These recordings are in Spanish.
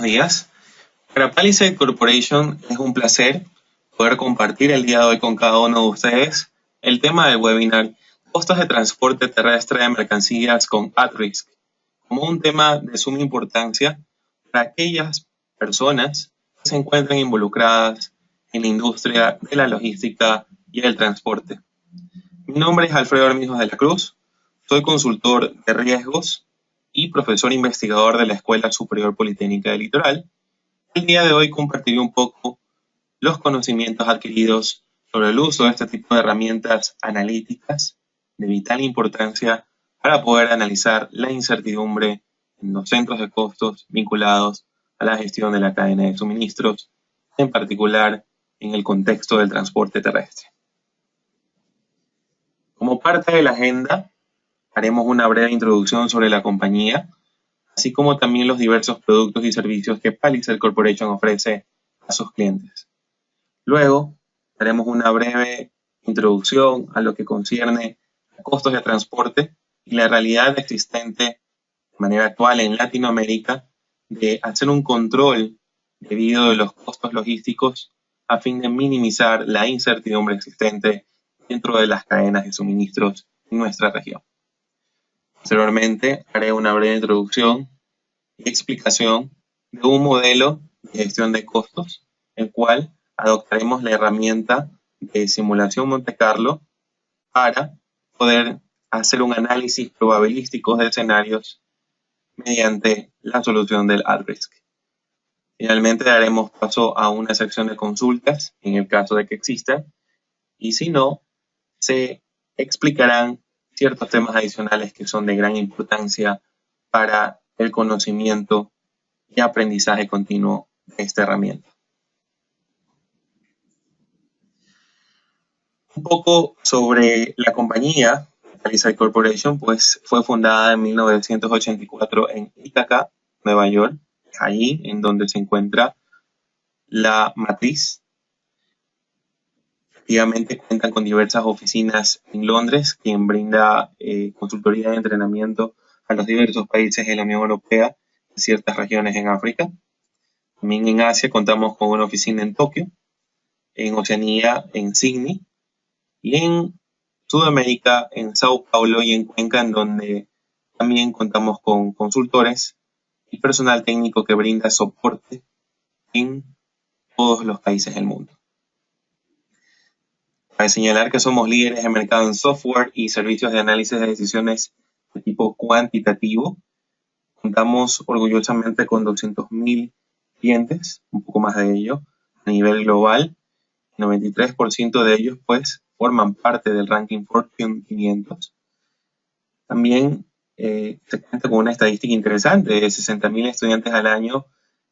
días. Para Palisade Corporation es un placer poder compartir el día de hoy con cada uno de ustedes el tema del webinar Costos de transporte terrestre de mercancías con at-risk, como un tema de suma importancia para aquellas personas que se encuentran involucradas en la industria de la logística y el transporte. Mi nombre es Alfredo Armijos de la Cruz, soy consultor de riesgos y profesor investigador de la Escuela Superior Politécnica del Litoral. El día de hoy compartiré un poco los conocimientos adquiridos sobre el uso de este tipo de herramientas analíticas de vital importancia para poder analizar la incertidumbre en los centros de costos vinculados a la gestión de la cadena de suministros, en particular en el contexto del transporte terrestre. Como parte de la agenda, haremos una breve introducción sobre la compañía, así como también los diversos productos y servicios que Palisade Corporation ofrece a sus clientes. Luego, haremos una breve introducción a lo que concierne a costos de transporte y la realidad existente de manera actual en Latinoamérica de hacer un control debido a los costos logísticos a fin de minimizar la incertidumbre existente dentro de las cadenas de suministros en nuestra región. Posteriormente, haré una breve introducción y explicación de un modelo de gestión de costos, el cual adoptaremos la herramienta de simulación Monte Carlo para poder hacer un análisis probabilístico de escenarios mediante la solución del at-risk. Finalmente, daremos paso a una sección de consultas en el caso de que existan, y si no, se explicarán ciertos temas adicionales que son de gran importancia para el conocimiento y aprendizaje continuo de esta herramienta. Un poco sobre la compañía, Palisade Corporation, pues fue fundada en 1984 en Ithaca, Nueva York, allí en donde se encuentra la matriz. Efectivamente cuentan con diversas oficinas en Londres, quien brinda consultoría y entrenamiento a los diversos países de la Unión Europea y ciertas regiones en África. También en Asia contamos con una oficina en Tokio, en Oceanía en Sydney, y en Sudamérica, en Sao Paulo y en Cuenca, en donde también contamos con consultores y personal técnico que brinda soporte en todos los países del mundo. Cabe señalar que somos líderes de mercado en software y servicios de análisis de decisiones de tipo cuantitativo. Contamos orgullosamente con 200.000 clientes, un poco más de ello, a nivel global. 93% de ellos, pues, forman parte del ranking Fortune 500. También se cuenta con una estadística interesante de 60.000 estudiantes al año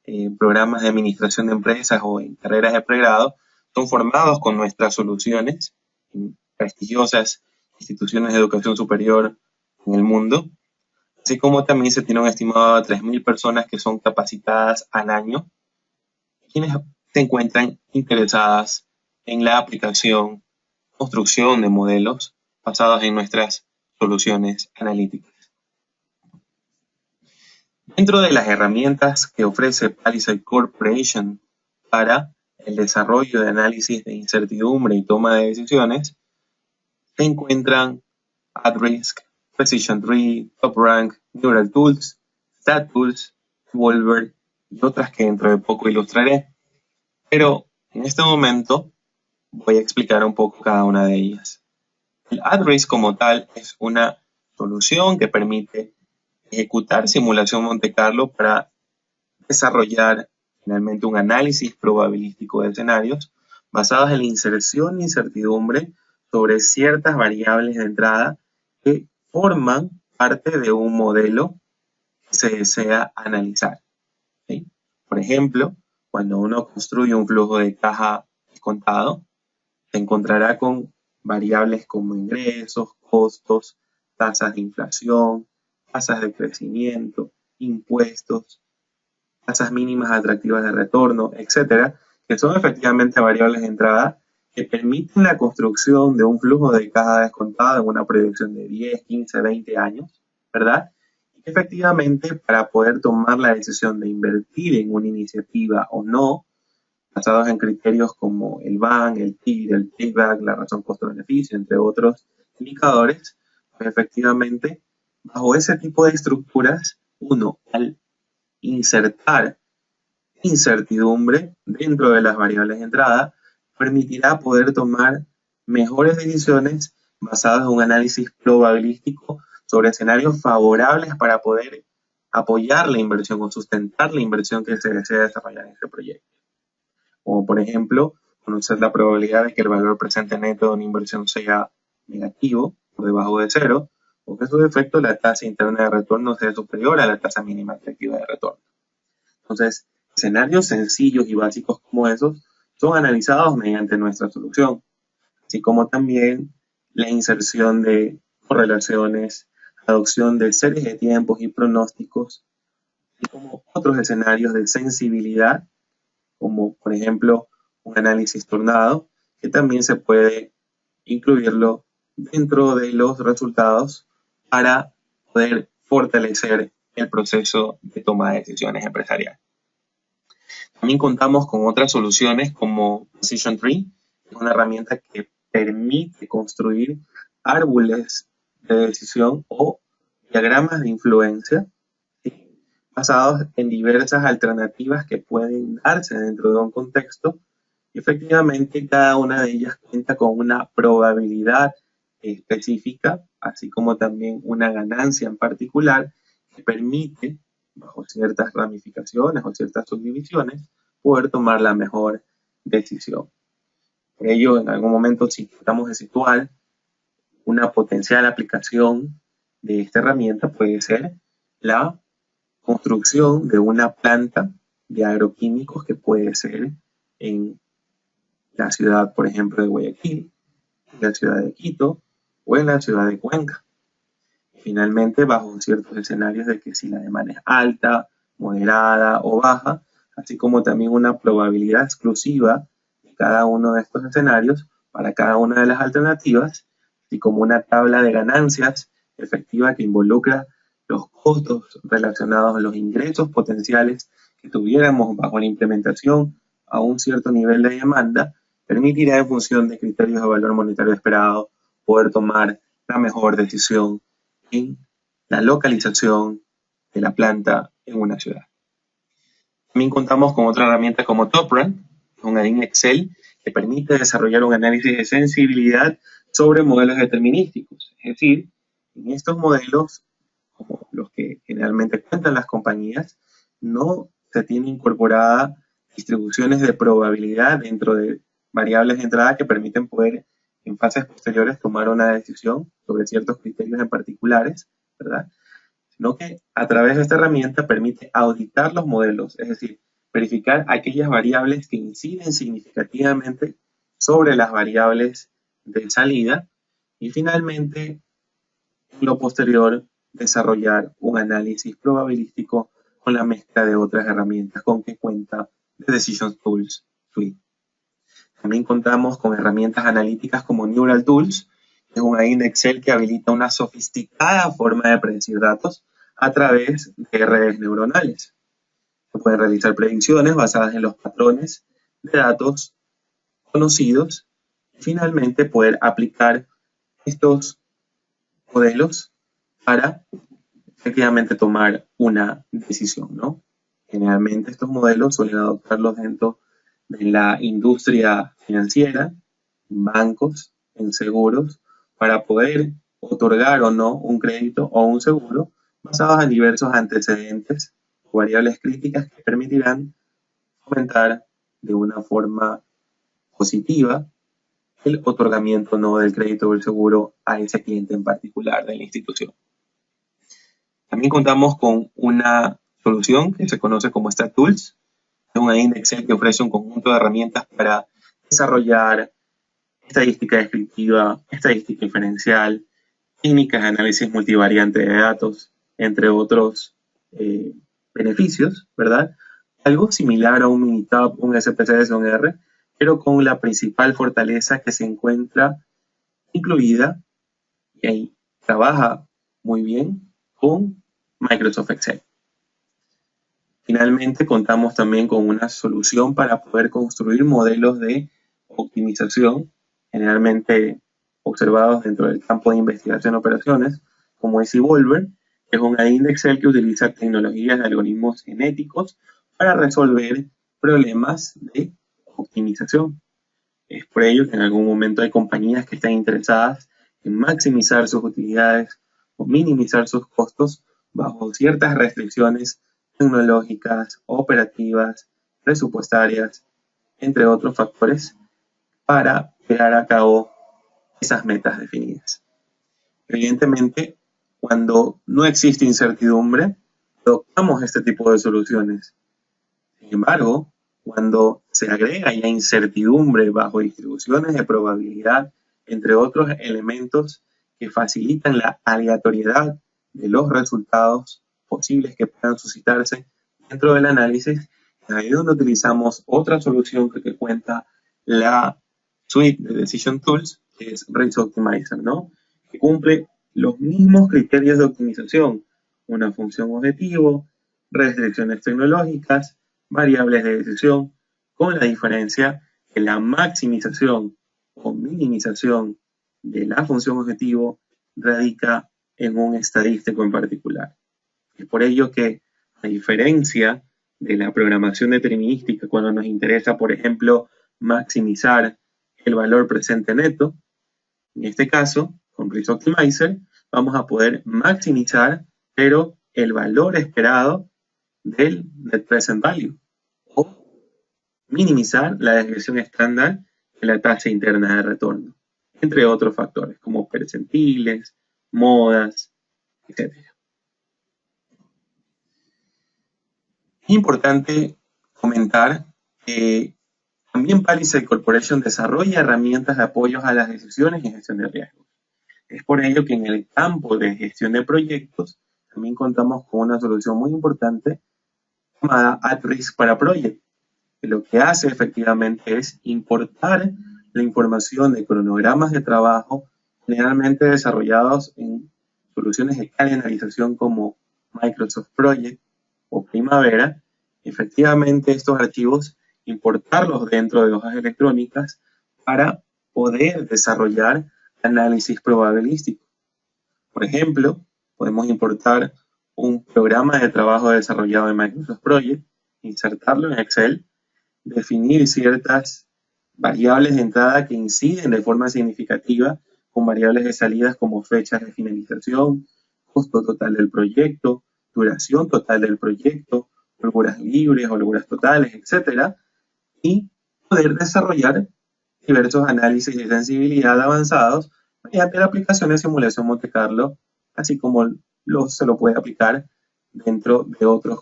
en programas de administración de empresas o en carreras de pregrado son formados con nuestras soluciones en prestigiosas instituciones de educación superior en el mundo, así como también se tiene un estimado de 3.000 personas que son capacitadas al año, quienes se encuentran interesadas en la aplicación, construcción de modelos basados en nuestras soluciones analíticas. Dentro de las herramientas que ofrece Palisade Corporation para el desarrollo de análisis de incertidumbre y toma de decisiones, se encuentran at-risk, Precision Tree, TopRank, Neural Tools, StatTools, Wolver y otras que dentro de poco ilustraré. Pero en este momento voy a explicar un poco cada una de ellas. El at-risk como tal es una solución que permite ejecutar simulación Monte Carlo para desarrollar finalmente un análisis probabilístico de escenarios basados en la inserción de incertidumbre sobre ciertas variables de entrada que forman parte de un modelo que se desea analizar. ¿Sí? Por ejemplo, cuando uno construye un flujo de caja descontado, se encontrará con variables como ingresos, costos, tasas de inflación, tasas de crecimiento, impuestos, tasas mínimas atractivas de retorno, etcétera, que son efectivamente variables de entrada que permiten la construcción de un flujo de caja descontado en una proyección de 10, 15, 20 años, ¿verdad? Efectivamente, para poder tomar la decisión de invertir en una iniciativa o no, basados en criterios como el BAN, el TIR, el payback, la razón costo-beneficio, entre otros indicadores, pues efectivamente, bajo ese tipo de estructuras, uno, al insertar incertidumbre dentro de las variables de entrada, permitirá poder tomar mejores decisiones basadas en un análisis probabilístico sobre escenarios favorables para poder apoyar la inversión o sustentar la inversión que se desea desarrollar en este proyecto. Como por ejemplo, conocer la probabilidad de que el valor presente neto de una inversión sea negativo, por debajo de cero, o que en su defecto la tasa interna de retorno sea superior a la tasa mínima efectiva de retorno. Entonces, escenarios sencillos y básicos como esos son analizados mediante nuestra solución, así como también la inserción de correlaciones, adopción de series de tiempos y pronósticos, así como otros escenarios de sensibilidad, como por ejemplo un análisis tornado, que también se puede incluirlo dentro de los resultados para poder fortalecer el proceso de toma de decisiones empresarial. También contamos con otras soluciones como Decision Tree, que es una herramienta que permite construir árboles de decisión o diagramas de influencia, ¿sí?, basados en diversas alternativas que pueden darse dentro de un contexto. Y efectivamente, cada una de ellas cuenta con una probabilidad específica, así como también una ganancia en particular que permite, bajo ciertas ramificaciones o ciertas subdivisiones, poder tomar la mejor decisión. Por ello, en algún momento, si tratamos de situar una potencial aplicación de esta herramienta, puede ser la construcción de una planta de agroquímicos que puede ser en la ciudad, por ejemplo, de Guayaquil, en la ciudad de Quito o en la ciudad de Cuenca. Finalmente, bajo ciertos escenarios de que si la demanda es alta, moderada o baja, así como también una probabilidad exclusiva de cada uno de estos escenarios para cada una de las alternativas, así como una tabla de ganancias efectiva que involucra los costos relacionados a los ingresos potenciales que tuviéramos bajo la implementación a un cierto nivel de demanda, permitirá en función de criterios de valor monetario esperado poder tomar la mejor decisión en la localización de la planta en una ciudad. También contamos con otra herramienta como TopRank, una en Excel que permite desarrollar un análisis de sensibilidad sobre modelos determinísticos. Es decir, en estos modelos, como los que generalmente cuentan las compañías, no se tiene incorporada distribuciones de probabilidad dentro de variables de entrada que permiten poder en fases posteriores tomar una decisión sobre ciertos criterios en particulares, ¿verdad? Sino que a través de esta herramienta permite auditar los modelos, es decir, verificar aquellas variables que inciden significativamente sobre las variables de salida y finalmente, en lo posterior, desarrollar un análisis probabilístico con la mezcla de otras herramientas con que cuenta The Decision Tools Suite. También contamos con herramientas analíticas como Neural Tools, que es un AIN de Excel que habilita una sofisticada forma de predecir datos a través de redes neuronales. Se pueden realizar predicciones basadas en los patrones de datos conocidos y finalmente poder aplicar estos modelos para efectivamente tomar una decisión, ¿no? Generalmente estos modelos suelen adoptarlos dentro de la industria financiera, en bancos, en seguros, para poder otorgar o no un crédito o un seguro basados en diversos antecedentes o variables críticas que permitirán fomentar de una forma positiva el otorgamiento no del crédito o el seguro a ese cliente en particular de la institución. También contamos con una solución que se conoce como StatTools, es un Excel que ofrece un conjunto de herramientas para desarrollar estadística descriptiva, estadística inferencial, técnicas de análisis multivariante de datos, entre otros beneficios, ¿verdad? Algo similar a un Minitab, un SPSS o un R, pero con la principal fortaleza que se encuentra incluida y ahí trabaja muy bien con Microsoft Excel. Finalmente, contamos también con una solución para poder construir modelos de optimización, generalmente observados dentro del campo de investigación de operaciones, como es Evolver, que es un add-in de Excel que utiliza tecnologías de algoritmos genéticos para resolver problemas de optimización. Es por ello que en algún momento hay compañías que están interesadas en maximizar sus utilidades o minimizar sus costos bajo ciertas restricciones tecnológicas, operativas, presupuestarias, entre otros factores, para llevar a cabo esas metas definidas. Evidentemente, cuando no existe incertidumbre, adoptamos este tipo de soluciones. Sin embargo, cuando se agrega ya incertidumbre bajo distribuciones de probabilidad, entre otros elementos que facilitan la aleatoriedad de los resultados posibles que puedan suscitarse dentro del análisis, es ahí donde utilizamos otra solución que cuenta la suite de Decision Tools, que es Risk Optimizer, ¿no? Que cumple los mismos criterios de optimización, una función objetivo, restricciones tecnológicas, variables de decisión, con la diferencia que la maximización o minimización de la función objetivo radica en un estadístico en particular. Es por ello que, a diferencia de la programación determinística, cuando nos interesa, por ejemplo, maximizar el valor presente neto, en este caso, con Risk Optimizer, vamos a poder maximizar, pero el valor esperado del Net Present Value, o minimizar la desviación estándar de la tasa interna de retorno, entre otros factores como percentiles, modas, etc. Es importante comentar que también Palisade Corporation desarrolla herramientas de apoyo a las decisiones y gestión de riesgos. Es por ello que en el campo de gestión de proyectos también contamos con una solución muy importante llamada At-Risk para Project, que lo que hace efectivamente es importar la información de cronogramas de trabajo generalmente desarrollados en soluciones de calendarización como Microsoft Project o Primavera. Efectivamente, estos archivos importarlos dentro de hojas electrónicas para poder desarrollar análisis probabilístico. Por ejemplo, podemos importar un programa de trabajo desarrollado en Microsoft Project, insertarlo en Excel, definir ciertas variables de entrada que inciden de forma significativa con variables de salidas como fechas de finalización, costo total del proyecto, duración total del proyecto, holguras libres, holguras totales, etc. Y poder desarrollar diversos análisis de sensibilidad avanzados mediante la aplicación de simulación Monte Carlo, así como se lo puede aplicar dentro de otros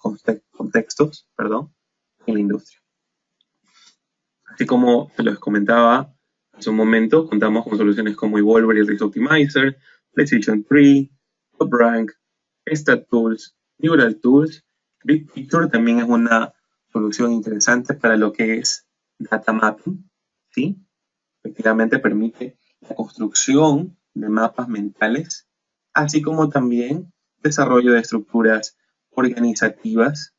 contextos en la industria. Así como se los comentaba hace un momento, contamos con soluciones como Evolver y Risk Optimizer, Precision Tree, TopRank, StatTools, Neural Tools. Big Picture también es una solución interesante para lo que es data mapping, ¿sí? Efectivamente permite la construcción de mapas mentales, así como también desarrollo de estructuras organizativas,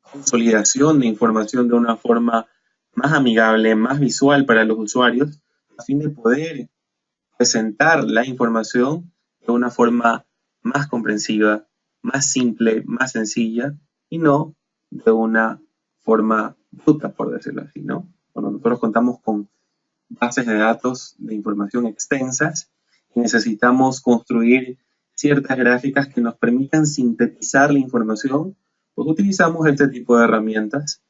consolidación de información de una forma más amigable, más visual para los usuarios, a fin de poder presentar la información de una forma más comprensiva, más simple, más sencilla, y no de una forma bruta, por decirlo así, ¿no? Cuando nosotros contamos con bases de datos de información extensas y necesitamos construir ciertas gráficas que nos permitan sintetizar la información, pues utilizamos este tipo de herramientas,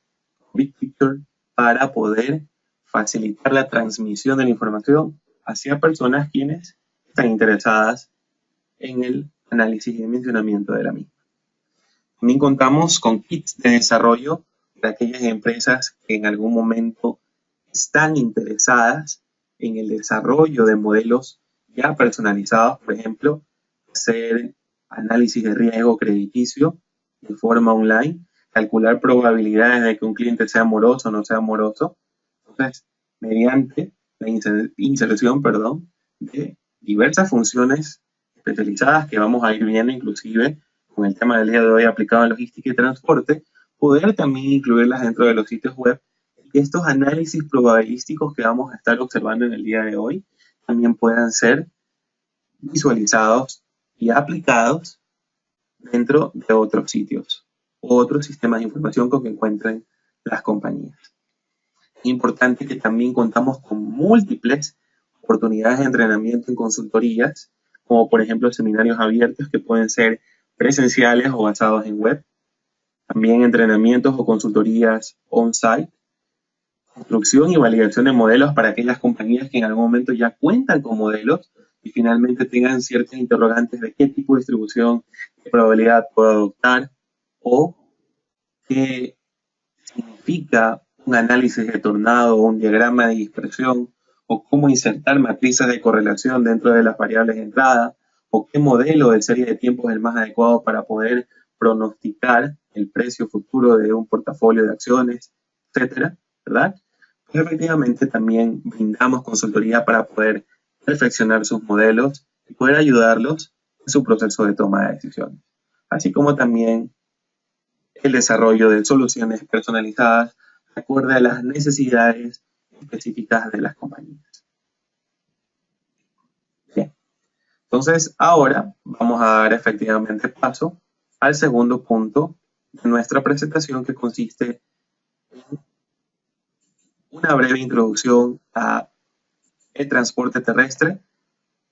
Big Picture, para poder facilitar la transmisión de la información hacia personas quienes están interesadas en el análisis y dimensionamiento de la misma. También contamos con kits de desarrollo de aquellas empresas que en algún momento están interesadas en el desarrollo de modelos ya personalizados, por ejemplo, hacer análisis de riesgo crediticio de forma online, calcular probabilidades de que un cliente sea moroso o no sea moroso. Entonces, mediante la inserción de diversas funciones especializadas que vamos a ir viendo inclusive con el tema del día de hoy aplicado en logística y transporte, poder también incluirlas dentro de los sitios web y estos análisis probabilísticos que vamos a estar observando en el día de hoy también puedan ser visualizados y aplicados dentro de otros sitios o otros sistemas de información con que encuentren las compañías. Es importante que también contamos con múltiples oportunidades de entrenamiento en consultorías, como por ejemplo seminarios abiertos que pueden ser presenciales o basados en web, también entrenamientos o consultorías on-site, construcción y validación de modelos para aquellas compañías que en algún momento ya cuentan con modelos y finalmente tengan ciertas interrogantes de qué tipo de distribución, qué probabilidad puedo adoptar o qué significa un análisis de tornado o un diagrama de dispersión o cómo insertar matrices de correlación dentro de las variables de entrada o qué modelo de serie de tiempos es el más adecuado para poder pronosticar el precio futuro de un portafolio de acciones, etcétera, ¿verdad? Pues efectivamente también brindamos consultoría para poder perfeccionar sus modelos y poder ayudarlos en su proceso de toma de decisiones, así como también el desarrollo de soluciones personalizadas acorde a las necesidades específicas de las compañías. Bien, entonces ahora vamos a dar efectivamente paso al segundo punto de nuestra presentación, que consiste en una breve introducción a el transporte terrestre,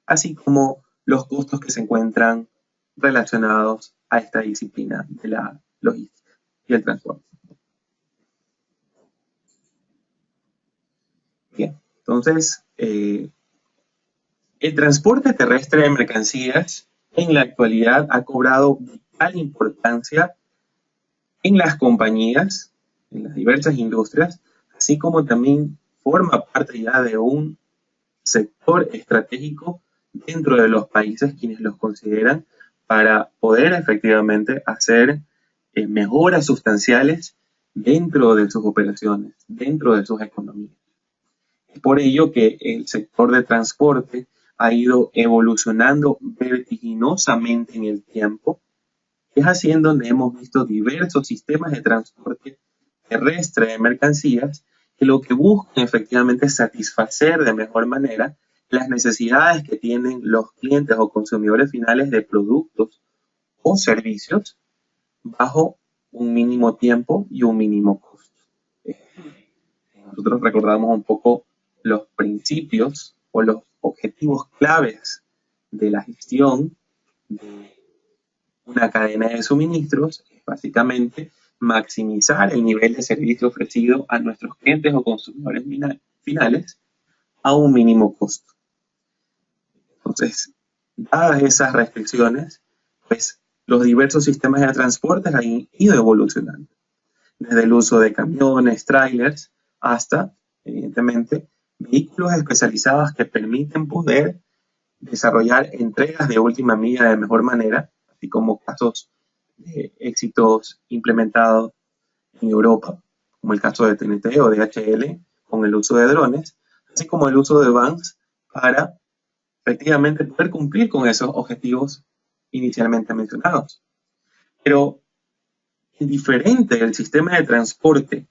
así como los costos que se encuentran relacionados a esta disciplina de la logística y el transporte. Bien, entonces, el transporte terrestre de mercancías en la actualidad ha cobrado vital importancia en las compañías, en las diversas industrias, así como también forma parte ya de un sector estratégico dentro de los países quienes los consideran para poder efectivamente hacer mejoras sustanciales dentro de sus operaciones, dentro de sus economías. Es por ello que el sector de transporte ha ido evolucionando vertiginosamente en el tiempo. Es así en donde hemos visto diversos sistemas de transporte terrestre de mercancías que lo que buscan efectivamente es satisfacer de mejor manera las necesidades que tienen los clientes o consumidores finales de productos o servicios bajo un mínimo tiempo y un mínimo costo. Nosotros recordamos un poco los principios o los objetivos claves de la gestión de una cadena de suministros, es básicamente maximizar el nivel de servicio ofrecido a nuestros clientes o consumidores finales a un mínimo costo. Entonces, dadas esas restricciones, pues los diversos sistemas de transporte han ido evolucionando, desde el uso de camiones, trailers, hasta, evidentemente, vehículos especializados que permiten poder desarrollar entregas de última milla de mejor manera, así como casos de éxitos implementados en Europa, como el caso de TNT o DHL, con el uso de drones, así como el uso de vans para efectivamente poder cumplir con esos objetivos inicialmente mencionados. Pero diferente del sistema de transporte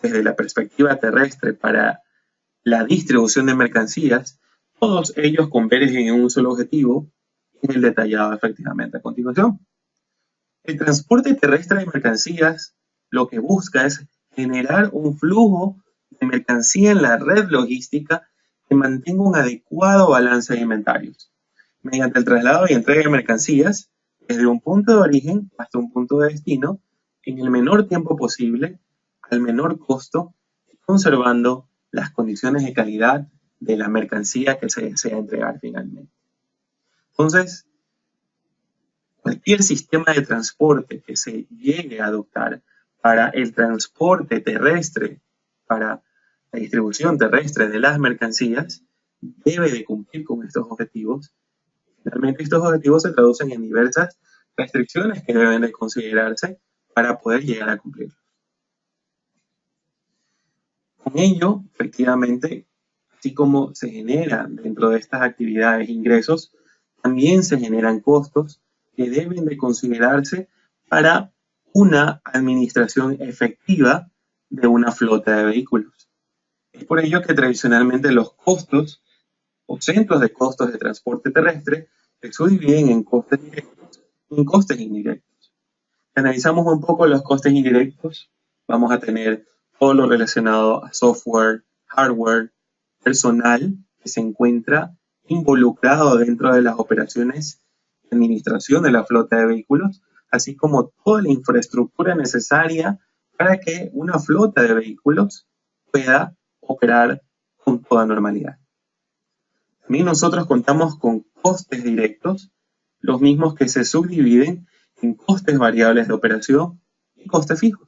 desde la perspectiva terrestre para la distribución de mercancías, todos ellos convergen en un solo objetivo, que es el detallado efectivamente a continuación. El transporte terrestre de mercancías lo que busca es generar un flujo de mercancía en la red logística que mantenga un adecuado balance de inventarios, mediante el traslado y entrega de mercancías desde un punto de origen hasta un punto de destino en el menor tiempo posible, al menor costo, conservando las condiciones de calidad de la mercancía que se desea entregar finalmente. Entonces, cualquier sistema de transporte que se llegue a adoptar para el transporte terrestre, para la distribución terrestre de las mercancías, debe de cumplir con estos objetivos. Finalmente, estos objetivos se traducen en diversas restricciones que deben de considerarse para poder llegar a cumplirlos. Con ello, efectivamente, así como se generan dentro de estas actividades ingresos, también se generan costos que deben de considerarse para una administración efectiva de una flota de vehículos. Es por ello que tradicionalmente los costos o centros de costos de transporte terrestre se subdividen en costes directos y en costes indirectos. Si analizamos un poco los costes indirectos, vamos a tener todo lo relacionado a software, hardware, personal que se encuentra involucrado dentro de las operaciones de administración de la flota de vehículos, así como toda la infraestructura necesaria para que una flota de vehículos pueda operar con toda normalidad. También nosotros contamos con costes directos, los mismos que se subdividen en costes variables de operación y costes fijos.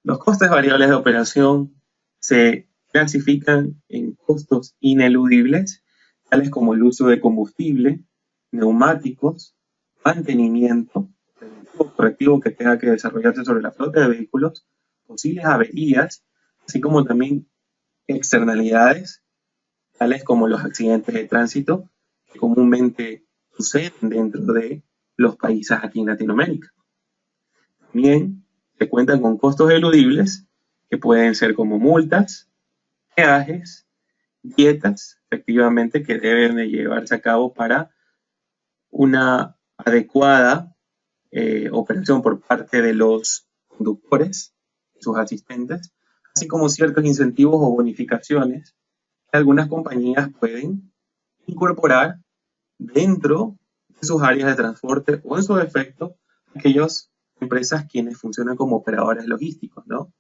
Los costes variables de operación se clasifican en costos ineludibles, tales como el uso de combustible, neumáticos, mantenimiento, correctivo que tenga que desarrollarse sobre la flota de vehículos, posibles averías, así como también externalidades, tales como los accidentes de tránsito, que comúnmente suceden dentro de los países aquí en Latinoamérica. También se cuentan con costos eludibles, que pueden ser como multas, peajes, dietas, efectivamente, que deben de llevarse a cabo para una adecuada operación por parte de los conductores y sus asistentes, así como ciertos incentivos o bonificaciones que algunas compañías pueden incorporar dentro de sus áreas de transporte o en su defecto aquellas empresas quienes funcionan como operadores logísticos, ¿no?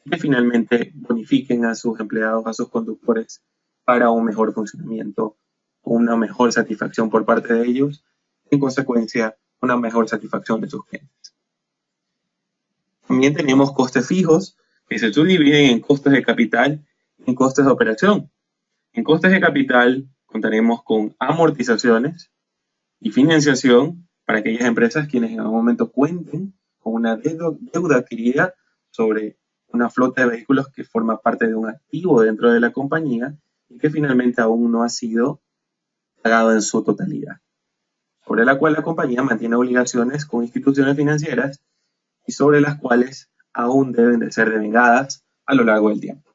Que finalmente bonifiquen a sus empleados, a sus conductores para un mejor funcionamiento, una mejor satisfacción por parte de ellos, en consecuencia, una mejor satisfacción de sus clientes. También tenemos costes fijos que se subdividen en costes de capital y en costes de operación. En costes de capital contaremos con amortizaciones y financiación para aquellas empresas quienes en algún momento cuenten con una deuda adquirida sobre una flota de vehículos que forma parte de un activo dentro de la compañía y que finalmente aún no ha sido pagado en su totalidad, sobre la cual la compañía mantiene obligaciones con instituciones financieras y sobre las cuales aún deben de ser devengadas a lo largo del tiempo.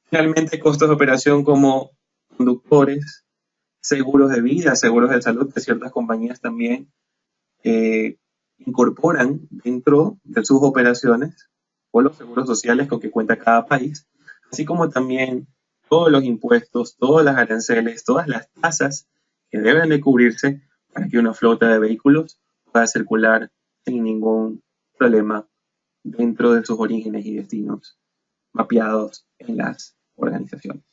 Finalmente, costos de operación como conductores, seguros de vida, seguros de salud, que ciertas compañías también incorporan dentro de sus operaciones, o los seguros sociales con que cuenta cada país, así como también todos los impuestos, todas las aranceles, todas las tasas que deben de cubrirse para que una flota de vehículos pueda circular sin ningún problema dentro de sus orígenes y destinos mapeados en las organizaciones.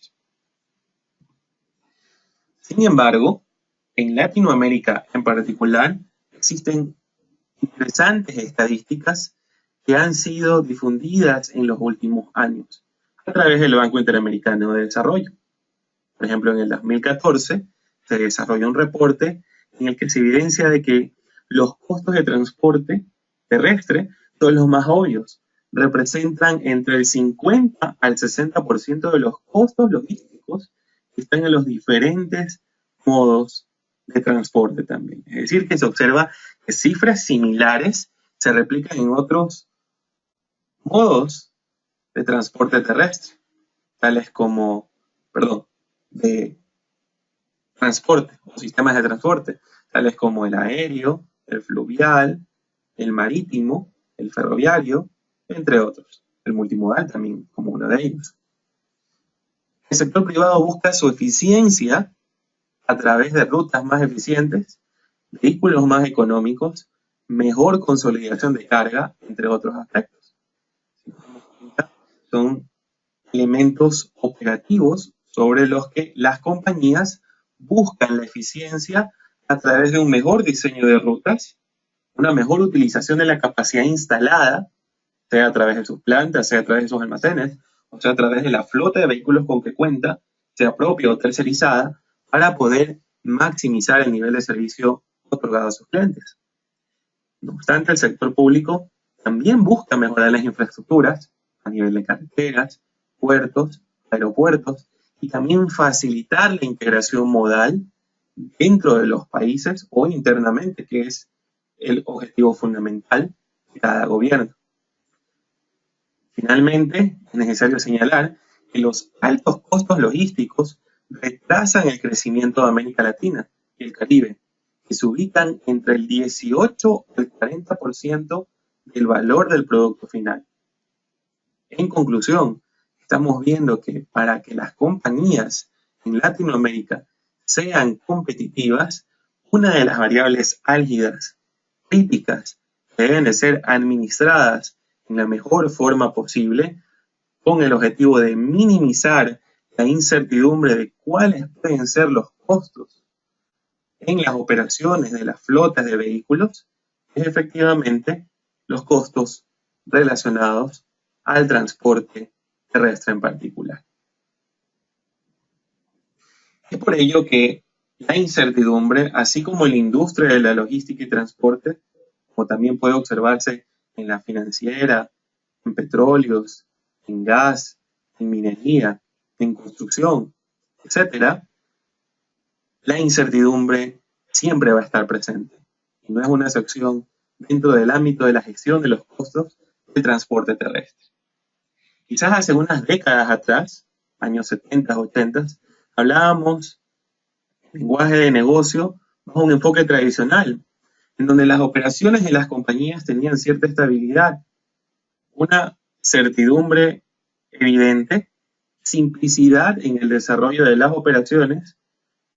Sin embargo, en Latinoamérica en particular, existen interesantes estadísticas que han sido difundidas en los últimos años a través del Banco Interamericano de Desarrollo. Por ejemplo, en el 2014 se desarrolló un reporte en el que se evidencia de que los costos de transporte terrestre son los más obvios. Representan entre el 50 al 60% de los costos logísticos que están en los diferentes modos de transporte también. Es decir, que se observa que cifras similares se replican en otros modos de transporte terrestre, tales como, de transporte o sistemas de transporte, tales como el aéreo, el fluvial, el marítimo, el ferroviario, entre otros. El multimodal también como uno de ellos. El sector privado busca su eficiencia a través de rutas más eficientes, vehículos más económicos, mejor consolidación de carga, entre otros aspectos. Son elementos operativos sobre los que las compañías buscan la eficiencia a través de un mejor diseño de rutas, una mejor utilización de la capacidad instalada, sea a través de sus plantas, sea a través de sus almacenes, o sea a través de la flota de vehículos con que cuenta, sea propia o tercerizada, para poder maximizar el nivel de servicio otorgado a sus clientes. No obstante, el sector público también busca mejorar las infraestructuras a nivel de carreteras, puertos, aeropuertos, y también facilitar la integración modal dentro de los países o internamente, que es el objetivo fundamental de cada gobierno. Finalmente, es necesario señalar que los altos costos logísticos retrasan el crecimiento de América Latina y el Caribe, que se ubican entre el 18 y el 40% del valor del producto final. En conclusión, estamos viendo que para que las compañías en Latinoamérica sean competitivas, una de las variables álgidas, críticas, que deben de ser administradas en la mejor forma posible, con el objetivo de minimizar la incertidumbre de cuáles pueden ser los costos en las operaciones de las flotas de vehículos, es efectivamente los costos relacionados al transporte terrestre en particular. Es por ello que la incertidumbre, así como en la industria de la logística y transporte, como también puede observarse en la financiera, en petróleos, en gas, en minería, en construcción, etcétera, la incertidumbre siempre va a estar presente y no es una excepción dentro del ámbito de la gestión de los costos del transporte terrestre. Quizás hace unas décadas atrás, años 70, 80, hablábamos en lenguaje de negocio bajo un enfoque tradicional, en donde las operaciones de las compañías tenían cierta estabilidad, una certidumbre evidente, simplicidad en el desarrollo de las operaciones,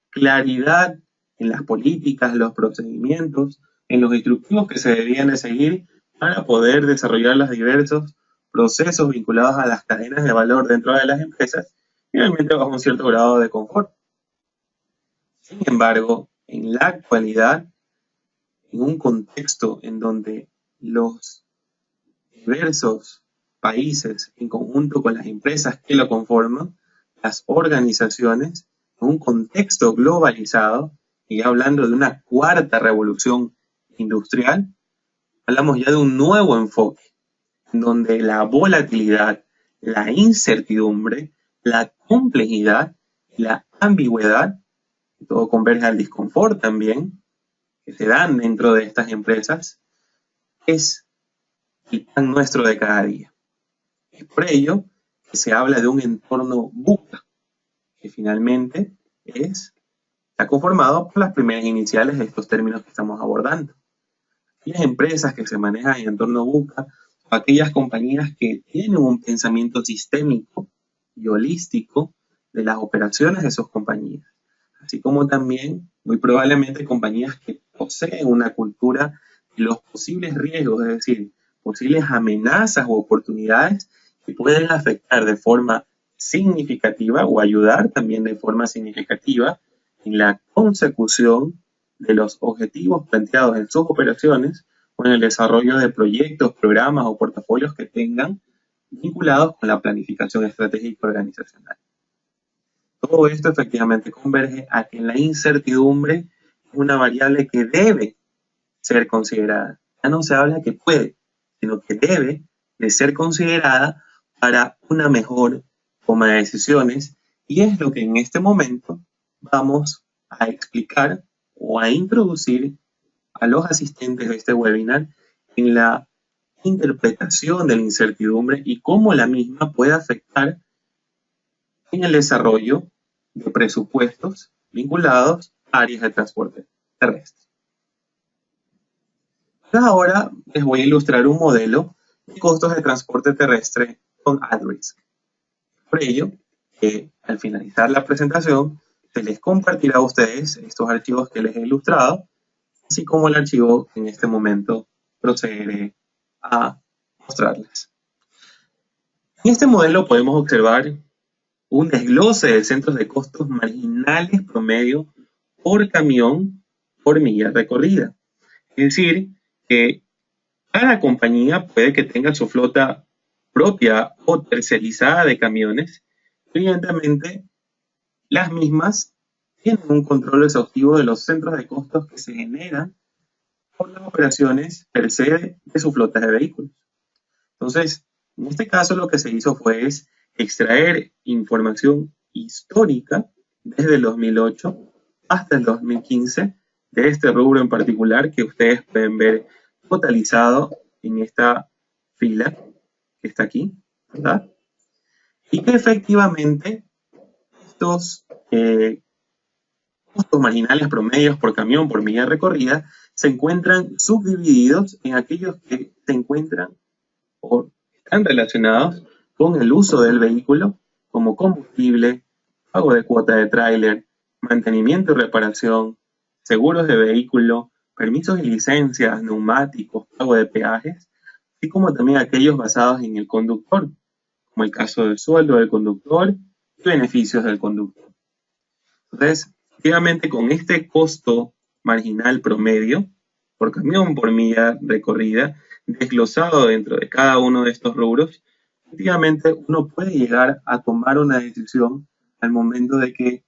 claridad en las políticas, los procedimientos, en los instructivos que se debían de seguir para poder desarrollar los diversos procesos vinculados a las cadenas de valor dentro de las empresas, finalmente bajo un cierto grado de confort. Sin embargo, en la actualidad, en un contexto en donde los diversos países, en conjunto con las empresas que lo conforman, las organizaciones, en un contexto globalizado, y hablando de una cuarta revolución industrial, hablamos ya de un nuevo enfoque, en donde la volatilidad, la incertidumbre, la complejidad, la ambigüedad, y todo converge al disconfort también, que se dan dentro de estas empresas, es el pan nuestro de cada día. Es por ello que se habla de un entorno VUCA, que finalmente está conformado por las primeras iniciales de estos términos que estamos abordando. Aquellas empresas que se manejan en entorno VUCA, o aquellas compañías que tienen un pensamiento sistémico y holístico de las operaciones de sus compañías, así como también, muy probablemente, compañías que poseen una cultura de los posibles riesgos, es decir, posibles amenazas u oportunidades que pueden afectar de forma significativa o ayudar también de forma significativa en la consecución de los objetivos planteados en sus operaciones o en el desarrollo de proyectos, programas o portafolios que tengan vinculados con la planificación estratégica organizacional. Todo esto efectivamente converge a que la incertidumbre es una variable que debe ser considerada. Ya no se habla que puede, sino que debe de ser considerada para una mejor toma de decisiones, y es lo que en este momento vamos a explicar o a introducir a los asistentes de este webinar en la interpretación de la incertidumbre y cómo la misma puede afectar en el desarrollo de presupuestos vinculados a áreas de transporte terrestre. Ahora les voy a ilustrar un modelo de costos de transporte terrestre con AdRisk. Por ello, al finalizar la presentación, se les compartirá a ustedes estos archivos que les he ilustrado, así como el archivo que en este momento procederé a mostrarles. En este modelo podemos observar un desglose de centros de costos marginales promedio por camión por milla recorrida. Es decir, que cada compañía puede que tenga su flota propia o tercerizada de camiones. Evidentemente, las mismas tienen un control exhaustivo de los centros de costos que se generan por las operaciones per se de sus flotas de vehículos. Entonces, en este caso lo que se hizo fue extraer información histórica desde el 2008 hasta el 2015 de este rubro en particular que ustedes pueden ver totalizado en esta fila que está aquí, ¿verdad? Y que efectivamente estos costos marginales promedios por camión por milla recorrida se encuentran subdivididos en aquellos que se encuentran o están relacionados con el uso del vehículo como combustible, pago de cuota de tráiler, mantenimiento y reparación, seguros de vehículo, permisos y licencias, neumáticos, pago de peajes, así como también aquellos basados en el conductor, como el caso del sueldo del conductor y beneficios del conductor. Entonces, efectivamente, con este costo marginal promedio por camión por milla recorrida, desglosado dentro de cada uno de estos rubros, efectivamente uno puede llegar a tomar una decisión al momento de que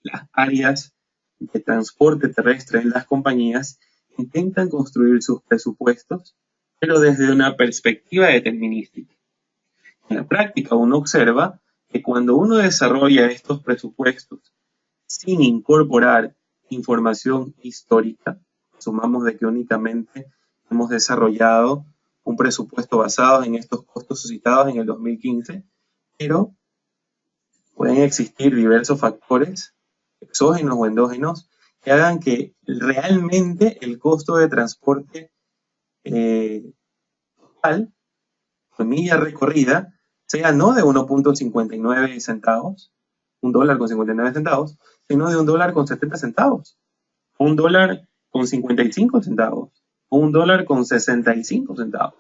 las áreas de transporte terrestre en las compañías intentan construir sus presupuestos, pero desde una perspectiva determinística. En la práctica uno observa que cuando uno desarrolla estos presupuestos sin incorporar información histórica, sumamos de que únicamente hemos desarrollado un presupuesto basado en estos costos suscitados en el 2015, pero pueden existir diversos factores, exógenos o endógenos, que hagan que realmente el costo de transporte total por milla recorrida sea no de 1.59 centavos, $1.59, sino de $1.70, $1.55, o $1.65.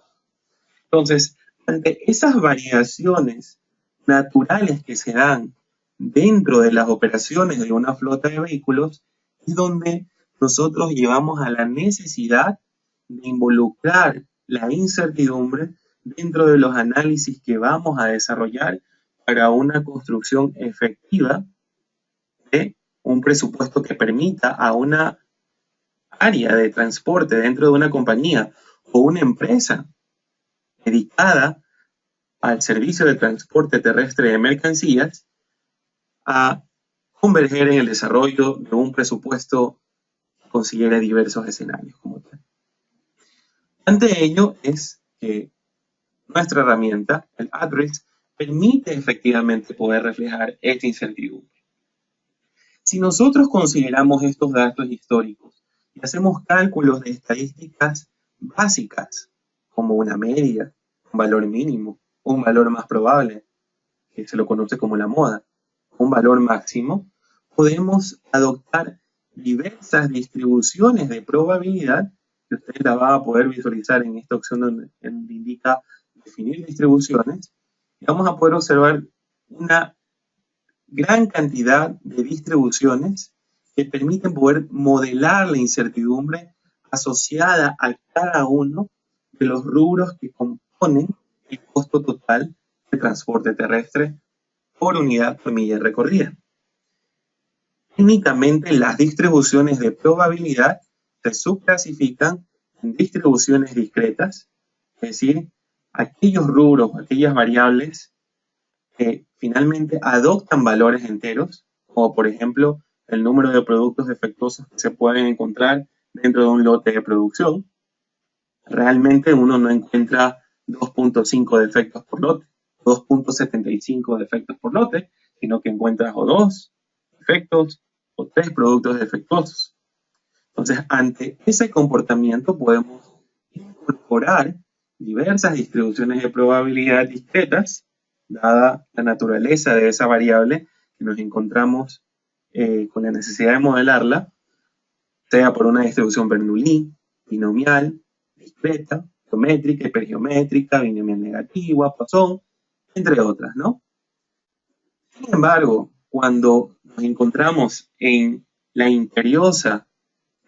Entonces, ante esas variaciones naturales que se dan dentro de las operaciones de una flota de vehículos, es donde nosotros llevamos a la necesidad de involucrar la incertidumbre dentro de los análisis que vamos a desarrollar para una construcción efectiva de un presupuesto que permita a una área de transporte dentro de una compañía o una empresa dedicada al servicio de transporte terrestre de mercancías a converger en el desarrollo de un presupuesto que considere diversos escenarios como tal. Ante ello es que nuestra herramienta, el Address, permite efectivamente poder reflejar esta incertidumbre. Si nosotros consideramos estos datos históricos y hacemos cálculos de estadísticas básicas, como una media, un valor mínimo, un valor más probable, que se lo conoce como la moda, un valor máximo, podemos adoptar diversas distribuciones de probabilidad, que ustedes la van a poder visualizar en esta opción donde indica definir distribuciones, y vamos a poder observar una gran cantidad de distribuciones que permiten poder modelar la incertidumbre asociada a cada uno de los rubros que componen el costo total de transporte terrestre por unidad por milla recorrida. Técnicamente, las distribuciones de probabilidad se subclasifican en distribuciones discretas, es decir, aquellos rubros, aquellas variables que finalmente adoptan valores enteros, como por ejemplo el número de productos defectuosos que se pueden encontrar dentro de un lote de producción. Realmente uno no encuentra 2.5 defectos por lote, 2.75 defectos por lote, sino que encuentras o 2 defectos o 3 productos defectuosos. Entonces, ante ese comportamiento podemos incorporar diversas distribuciones de probabilidad discretas, dada la naturaleza de esa variable que nos encontramos con la necesidad de modelarla, sea por una distribución Bernoulli, binomial, discreta, geométrica, hipergeométrica, binomial negativa, Poisson, entre otras, ¿no? Sin embargo, cuando nos encontramos en la imperiosa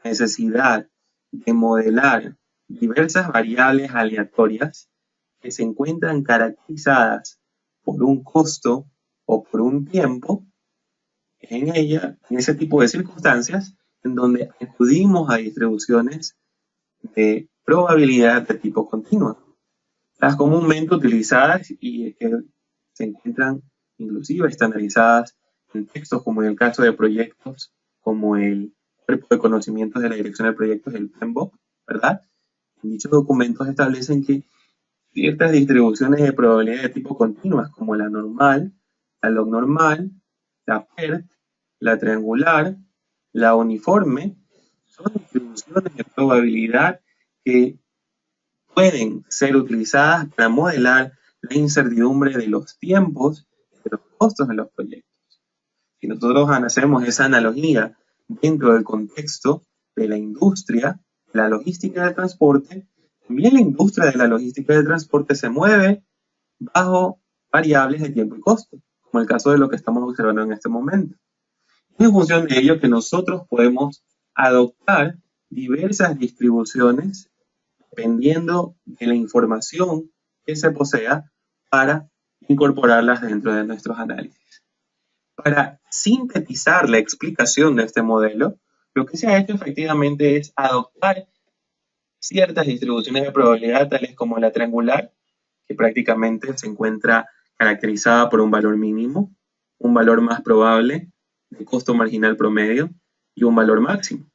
necesidad de modelar diversas variables aleatorias que se encuentran caracterizadas por un costo o por un tiempo, en ese tipo de circunstancias, en donde acudimos a distribuciones de probabilidad de tipo continuo, las comúnmente utilizadas y que se encuentran inclusive estandarizadas en textos como en el caso de proyectos como el Cuerpo de Conocimientos de la Dirección de Proyectos, el PMBOK, ¿verdad? Dichos documentos establecen que ciertas distribuciones de probabilidad de tipo continuas, como la normal, la log normal, la PERT, la triangular, la uniforme, son distribuciones de probabilidad que pueden ser utilizadas para modelar la incertidumbre de los tiempos y de los costos de los proyectos. Si nosotros hacemos esa analogía dentro del contexto de la industria, de la logística del transporte, también la industria de la logística del transporte se mueve bajo variables de tiempo y costo, como el caso de lo que estamos observando en este momento. Es en función de ello que nosotros podemos adoptar diversas distribuciones dependiendo de la información que se posea para incorporarlas dentro de nuestros análisis. Para sintetizar la explicación de este modelo, lo que se ha hecho efectivamente es adoptar ciertas distribuciones de probabilidad, tales como la triangular, que prácticamente se encuentra caracterizada por un valor mínimo, un valor más probable de costo marginal promedio y un valor máximo,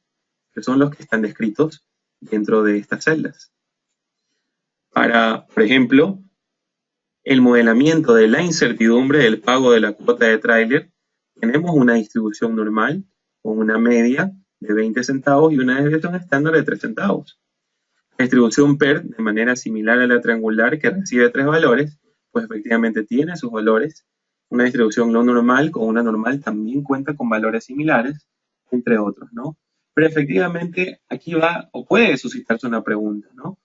que son los que están descritos dentro de estas celdas. Para, por ejemplo, el modelamiento de la incertidumbre del pago de la cuota de tráiler, tenemos una distribución normal con una media de 20 centavos y una desviación estándar de 3 centavos. La distribución PERT, de manera similar a la triangular, que recibe 3 valores, pues efectivamente tiene sus valores. Una distribución no normal con una normal también cuenta con valores similares, entre otros, ¿no? Pero efectivamente aquí va o puede suscitarse una pregunta, ¿no?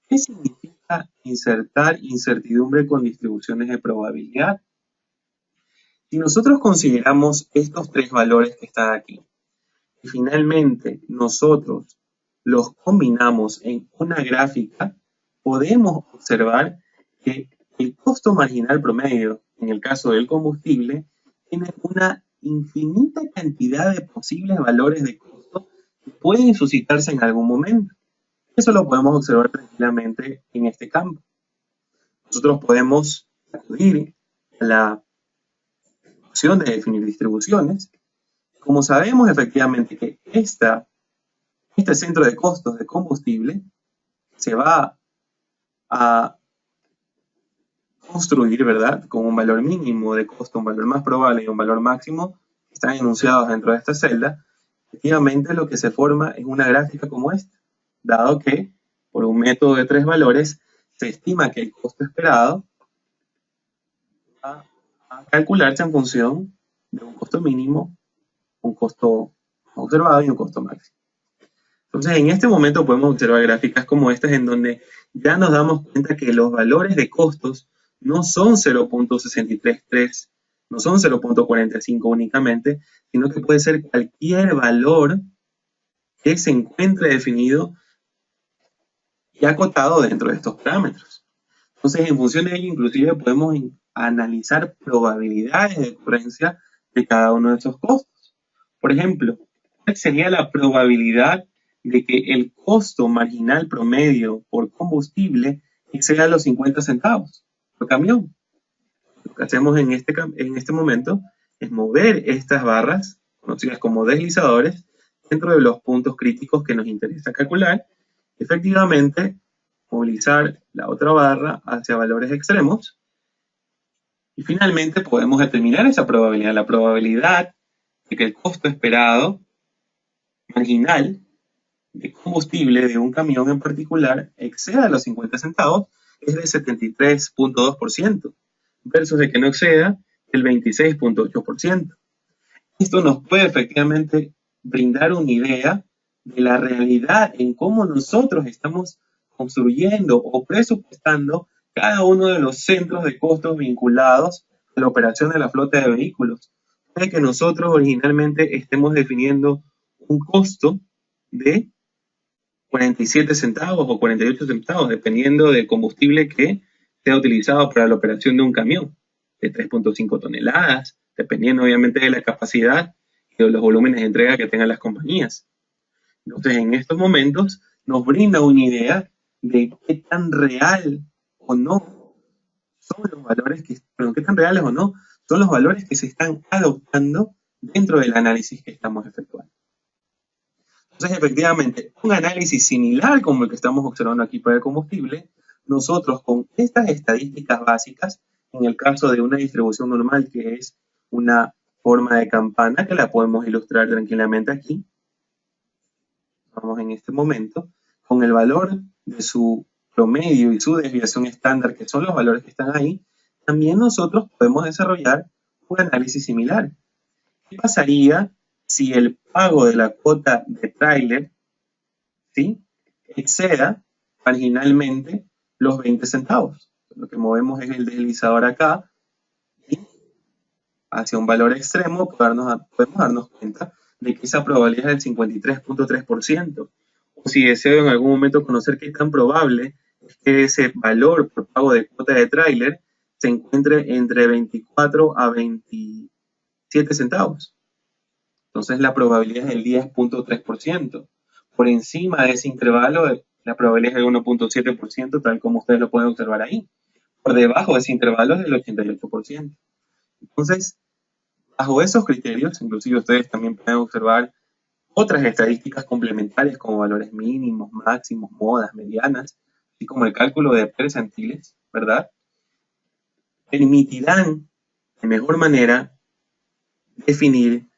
¿Qué significa insertar incertidumbre con distribuciones de probabilidad? Si nosotros consideramos estos 3 valores que están aquí, y finalmente nosotros los combinamos en una gráfica, podemos observar que el costo marginal promedio, en el caso del combustible, tiene una infinita cantidad de posibles valores de costo que pueden suscitarse en algún momento. Eso lo podemos observar tranquilamente en este campo. Nosotros podemos acudir a la opción de definir distribuciones. Como sabemos efectivamente que este centro de costos de combustible se va a construir, ¿verdad?, con un valor mínimo de costo, un valor más probable y un valor máximo que están enunciados dentro de esta celda. Efectivamente, lo que se forma es una gráfica como esta, dado que por un método de 3 valores se estima que el costo esperado va a calcularse en función de un costo mínimo, un costo observado y un costo máximo. Entonces, en este momento podemos observar gráficas como estas en donde ya nos damos cuenta que los valores de costos no son 0.633, no son 0.45 únicamente, sino que puede ser cualquier valor que se encuentre definido y acotado dentro de estos parámetros. Entonces, en función de ello, inclusive podemos analizar probabilidades de ocurrencia de cada uno de esos costos. Por ejemplo, ¿cuál sería la probabilidad de que el costo marginal promedio por combustible exceda los 50 centavos por camión? Lo que hacemos en este momento es mover estas barras, conocidas como deslizadores, dentro de los puntos críticos que nos interesa calcular. Efectivamente, movilizar la otra barra hacia valores extremos. Y finalmente podemos determinar esa probabilidad, la probabilidad de que el costo esperado marginal de combustible de un camión en particular exceda los 50 centavos es de 73.2% versus de que no exceda el 26.8%. Esto nos puede efectivamente brindar una idea de la realidad en cómo nosotros estamos construyendo o presupuestando cada uno de los centros de costos vinculados a la operación de la flota de vehículos. Puede que nosotros originalmente estemos definiendo un costo de 47 centavos o 48 centavos, dependiendo del combustible que sea utilizado para la operación de un camión, de 3.5 toneladas, dependiendo obviamente de la capacidad y de los volúmenes de entrega que tengan las compañías. Entonces, en estos momentos nos brinda una idea de qué tan real o no son los valores qué tan reales o no son los valores que se están adoptando dentro del análisis que estamos efectuando. Entonces, efectivamente, un análisis similar como el que estamos observando aquí para el combustible, nosotros con estas estadísticas básicas, en el caso de una distribución normal que es una forma de campana, que la podemos ilustrar tranquilamente aquí, vamos en este momento, con el valor de su promedio y su desviación estándar, que son los valores que están ahí, también nosotros podemos desarrollar un análisis similar. ¿Qué pasaría si el pago de la cuota de tráiler, ¿sí?, exceda marginalmente los 20 centavos? Lo que movemos es el deslizador acá y hacia un valor extremo podemos darnos cuenta de que esa probabilidad es del 53.3%. O si deseo en algún momento conocer qué tan probable es que ese valor por pago de cuota de tráiler se encuentre entre 24 a 27 centavos. Entonces la probabilidad es del 10.3%. Por encima de ese intervalo, la probabilidad es del 1.7%, tal como ustedes lo pueden observar ahí. Por debajo de ese intervalo es del 88%. Entonces, bajo esos criterios, inclusive ustedes también pueden observar otras estadísticas complementarias como valores mínimos, máximos, modas, medianas, así como el cálculo de percentiles, ¿verdad? Permitirán de mejor manera definir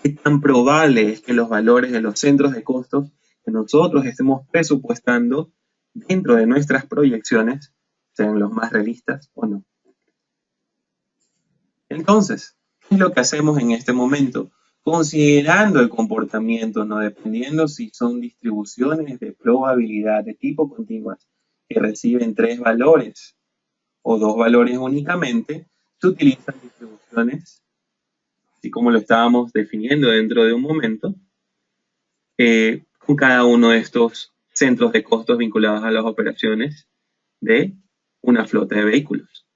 qué tan probable es que los valores de los centros de costos que nosotros estemos presupuestando dentro de nuestras proyecciones sean los más realistas o no. Entonces, ¿qué es lo que hacemos en este momento? Considerando el comportamiento, no dependiendo si son distribuciones de probabilidad de tipo continuas que reciben 3 valores o 2 valores únicamente, se utilizan distribuciones, así como lo estábamos definiendo dentro de un momento, con cada uno de estos centros de costos vinculados a las operaciones de una flota de vehículos.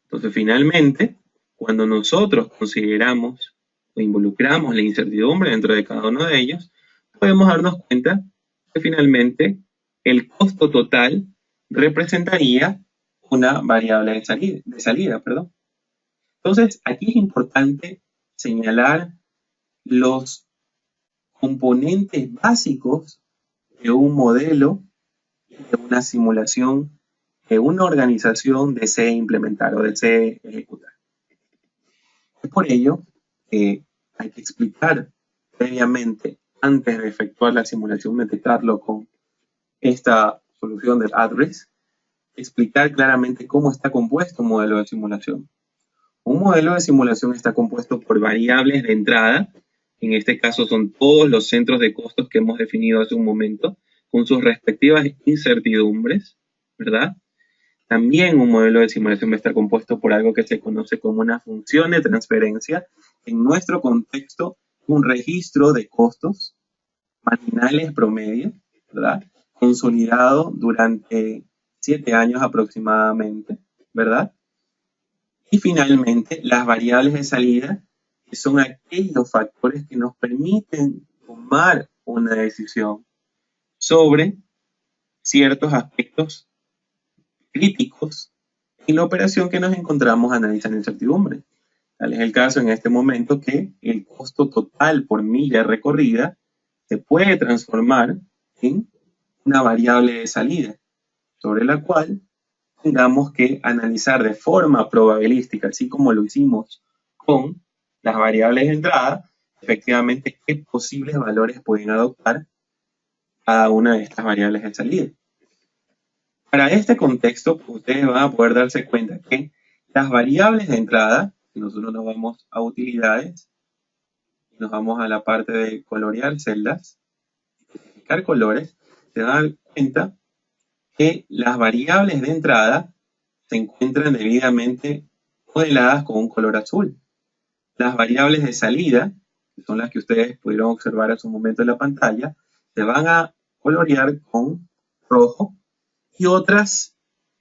Entonces, finalmente, cuando nosotros consideramos o involucramos la incertidumbre dentro de cada uno de ellos, podemos darnos cuenta que finalmente el costo total representaría una variable de salida. Entonces, aquí es importante señalar los componentes básicos de un modelo, de una simulación que una organización desee implementar o desee ejecutar. Es por ello que hay que explicar previamente, antes de efectuar la simulación Monte Carlo con esta solución del address, explicar claramente cómo está compuesto un modelo de simulación. Un modelo de simulación está compuesto por variables de entrada, en este caso son todos los centros de costos que hemos definido hace un momento, con sus respectivas incertidumbres, ¿verdad? También un modelo de simulación va a estar compuesto por algo que se conoce como una función de transferencia. En nuestro contexto, un registro de costos marginales promedio, ¿verdad? Consolidado durante 7 años aproximadamente, ¿verdad? Y finalmente, las variables de salida, que son aquellos factores que nos permiten tomar una decisión sobre ciertos aspectos críticos en la operación que nos encontramos analizando incertidumbre. Tal es el caso en este momento que el costo total por milla recorrida se puede transformar en una variable de salida, sobre la cual tengamos que analizar de forma probabilística, así como lo hicimos con las variables de entrada, efectivamente qué posibles valores pueden adoptar cada una de estas variables de salida. Para este contexto, ustedes van a poder darse cuenta que las variables de entrada, si nosotros nos vamos a utilidades, nos vamos a la parte de colorear celdas, especificar colores, se dan cuenta que las variables de entrada se encuentran debidamente modeladas con un color azul. Las variables de salida, que son las que ustedes pudieron observar hace un momento en la pantalla, se van a colorear con rojo, y otras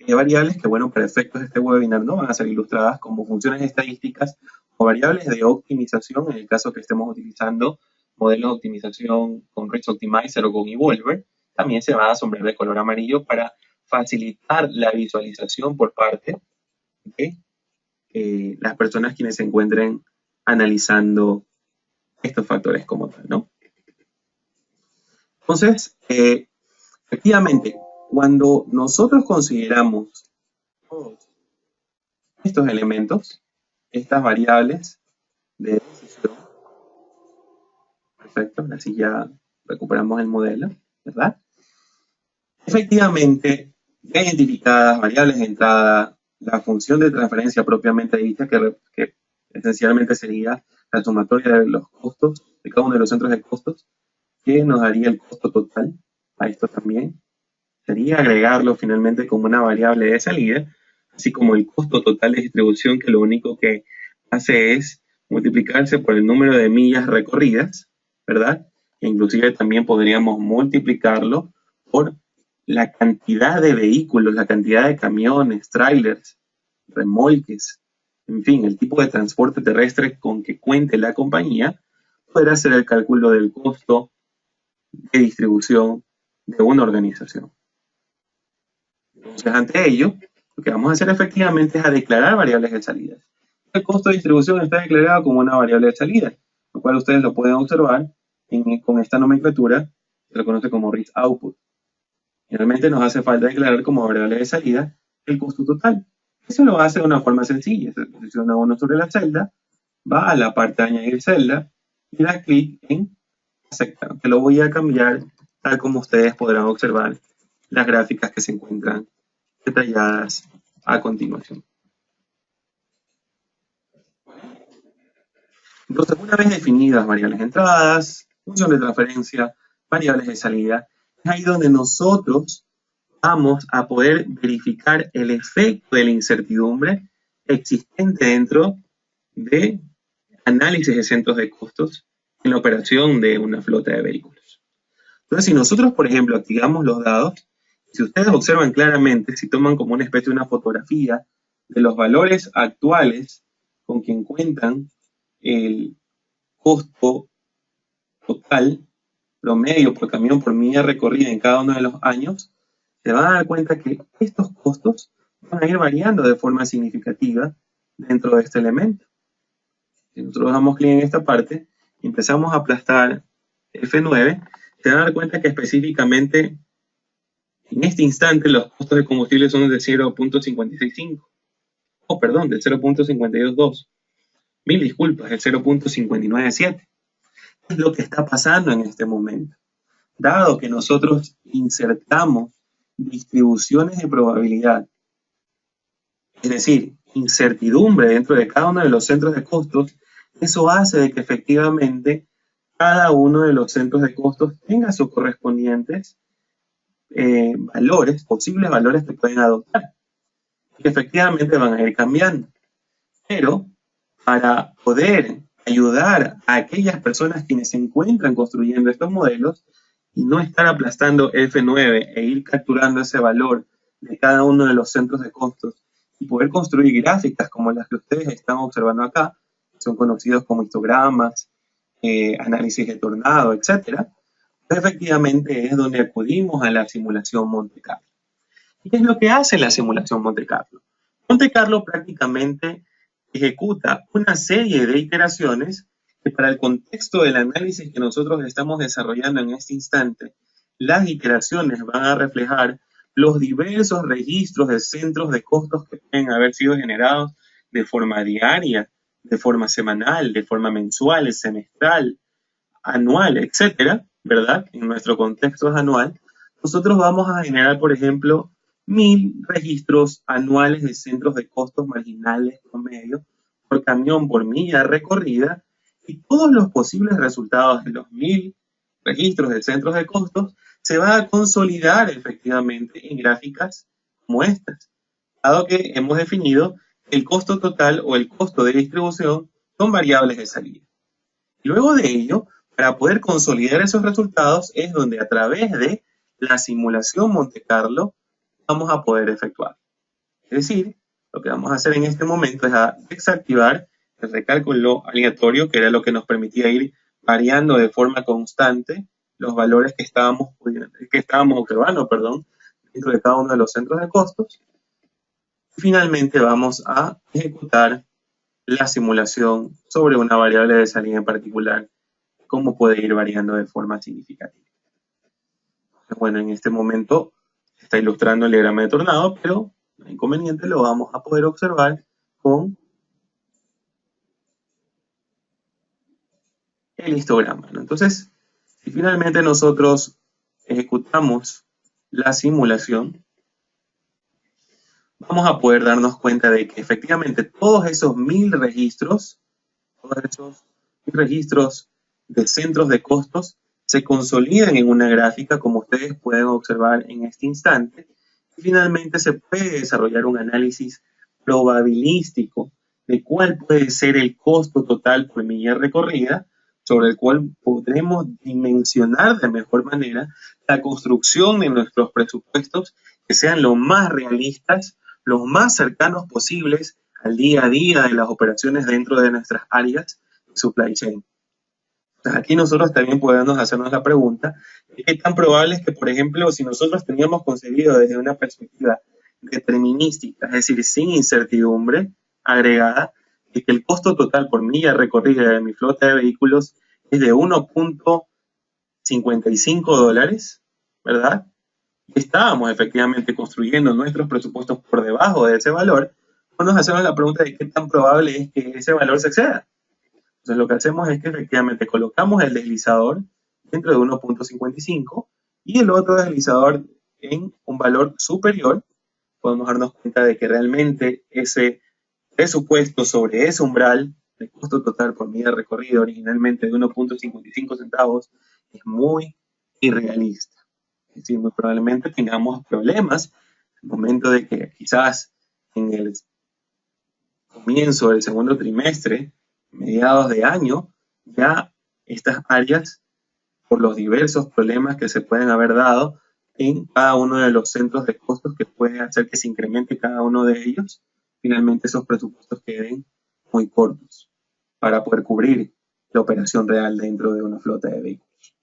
variables que, bueno, para efectos de este webinar no van a ser ilustradas como funciones estadísticas o variables de optimización, en el caso que estemos utilizando modelos de optimización con Rich Optimizer o con Evolver, también se van a sombrear de color amarillo para facilitar la visualización por parte de las personas quienes se encuentren analizando estos factores como tal, ¿no? Entonces, efectivamente, cuando nosotros consideramos todos estos elementos, estas variables de decisión, perfecto, así ya recuperamos el modelo, ¿verdad? Efectivamente, ya identificadas variables de entrada, la función de transferencia propiamente dicha, que esencialmente sería la sumatoria de los costos de cada uno de los centros de costos, que nos daría el costo total. A esto también sería agregarlo finalmente como una variable de salida, así como el costo total de distribución, que lo único que hace es multiplicarse por el número de millas recorridas, ¿verdad? E inclusive también podríamos multiplicarlo por la cantidad de vehículos, la cantidad de camiones, trailers, remolques, en fin, el tipo de transporte terrestre con que cuente la compañía, poder hacer el cálculo del costo de distribución de una organización. Entonces, ante ello, lo que vamos a hacer efectivamente es a declarar variables de salida. El costo de distribución está declarado como una variable de salida, lo cual ustedes lo pueden observar con esta nomenclatura, se lo conoce como RIS Output. Generalmente nos hace falta declarar como variable de salida el costo total. Eso lo hace de una forma sencilla. Se posiciona uno sobre la celda, va a la parte de añadir celda y da clic en aceptar, que lo voy a cambiar tal como ustedes podrán observar las gráficas que se encuentran detalladas a continuación. Entonces, una vez definidas variables de entradas, función de transferencia, variables de salida, es ahí donde nosotros vamos a poder verificar el efecto de la incertidumbre existente dentro de análisis de centros de costos en la operación de una flota de vehículos. Entonces, si nosotros, por ejemplo, activamos los dados, si ustedes observan claramente, si toman como una especie de una fotografía de los valores actuales con quien cuentan el costo total promedio por camión por milla recorrida en cada uno de los años, se van a dar cuenta que estos costos van a ir variando de forma significativa dentro de este elemento. Si nosotros damos clic en esta parte y empezamos a aplastar F9, se van a dar cuenta que específicamente en este instante los costos de combustible son de 0.565. Oh, perdón, del 0.522. Mil disculpas, del 0.597. Es lo que está pasando en este momento. Dado que nosotros insertamos distribuciones de probabilidad, es decir, incertidumbre dentro de cada uno de los centros de costos, eso hace de que efectivamente cada uno de los centros de costos tenga sus correspondientes valores, posibles valores que pueden adoptar, que efectivamente van a ir cambiando. Pero para poder ayudar a aquellas personas quienes se encuentran construyendo estos modelos y no estar aplastando F9 e ir capturando ese valor de cada uno de los centros de costos y poder construir gráficas como las que ustedes están observando acá, que son conocidos como histogramas, análisis de tornado, etc., pues efectivamente es donde acudimos a la simulación Monte Carlo. ¿Y qué es lo que hace la simulación Monte Carlo? Monte Carlo prácticamente ejecuta una serie de iteraciones que para el contexto del análisis que nosotros estamos desarrollando en este instante, las iteraciones van a reflejar los diversos registros de centros de costos que pueden haber sido generados de forma diaria, de forma semanal, de forma mensual, semestral, anual, etcétera, ¿verdad? En nuestro contexto es anual. Nosotros vamos a generar, por ejemplo, 1000 registros anuales de centros de costos marginales promedio por camión por milla recorrida, y todos los posibles resultados de los 1000 registros de centros de costos se van a consolidar efectivamente en gráficas como estas, dado que hemos definido el costo total o el costo de distribución son variables de salida. Luego de ello, para poder consolidar esos resultados es donde a través de la simulación Monte Carlo vamos a poder efectuar. Es decir, lo que vamos a hacer en este momento es desactivar el recálculo aleatorio, que era lo que nos permitía ir variando de forma constante los valores que estábamos observando, dentro de cada uno de los centros de costos. Y finalmente vamos a ejecutar la simulación sobre una variable de salida en particular, cómo puede ir variando de forma significativa. Bueno, en este momento se está ilustrando el diagrama de tornado, pero no hay inconveniente, lo vamos a poder observar con el histograma, ¿no? Entonces, si finalmente nosotros ejecutamos la simulación, vamos a poder darnos cuenta de que efectivamente todos esos 1000 registros, todos esos 1000 registros de centros de costos se consolidan en una gráfica, como ustedes pueden observar en este instante, y finalmente se puede desarrollar un análisis probabilístico de cuál puede ser el costo total por milla recorrida, sobre el cual podremos dimensionar de mejor manera la construcción de nuestros presupuestos que sean lo más realistas, los más cercanos posibles al día a día de las operaciones dentro de nuestras áreas de supply chain. Entonces, aquí nosotros también podemos hacernos la pregunta de qué tan probable es que, por ejemplo, si nosotros teníamos concebido desde una perspectiva determinística, es decir, sin incertidumbre agregada, de que el costo total por milla recorrida de mi flota de vehículos es de $1.55, ¿verdad? Y estábamos efectivamente construyendo nuestros presupuestos por debajo de ese valor, pues nos hacemos la pregunta de qué tan probable es que ese valor se exceda. Entonces lo que hacemos es que efectivamente colocamos el deslizador dentro de 1.55 y el otro deslizador en un valor superior. Podemos darnos cuenta de que realmente ese presupuesto sobre ese umbral de costo total por milla recorrida originalmente de 1.55 centavos es muy irrealista. Es decir, muy probablemente tengamos problemas en el momento de que quizás en el comienzo del segundo trimestre, mediados de año, ya estas áreas, por los diversos problemas que se pueden haber dado en cada uno de los centros de costos que puede hacer que se incremente cada uno de ellos, finalmente esos presupuestos queden muy cortos para poder cubrir la operación real dentro de una flota de vehículos.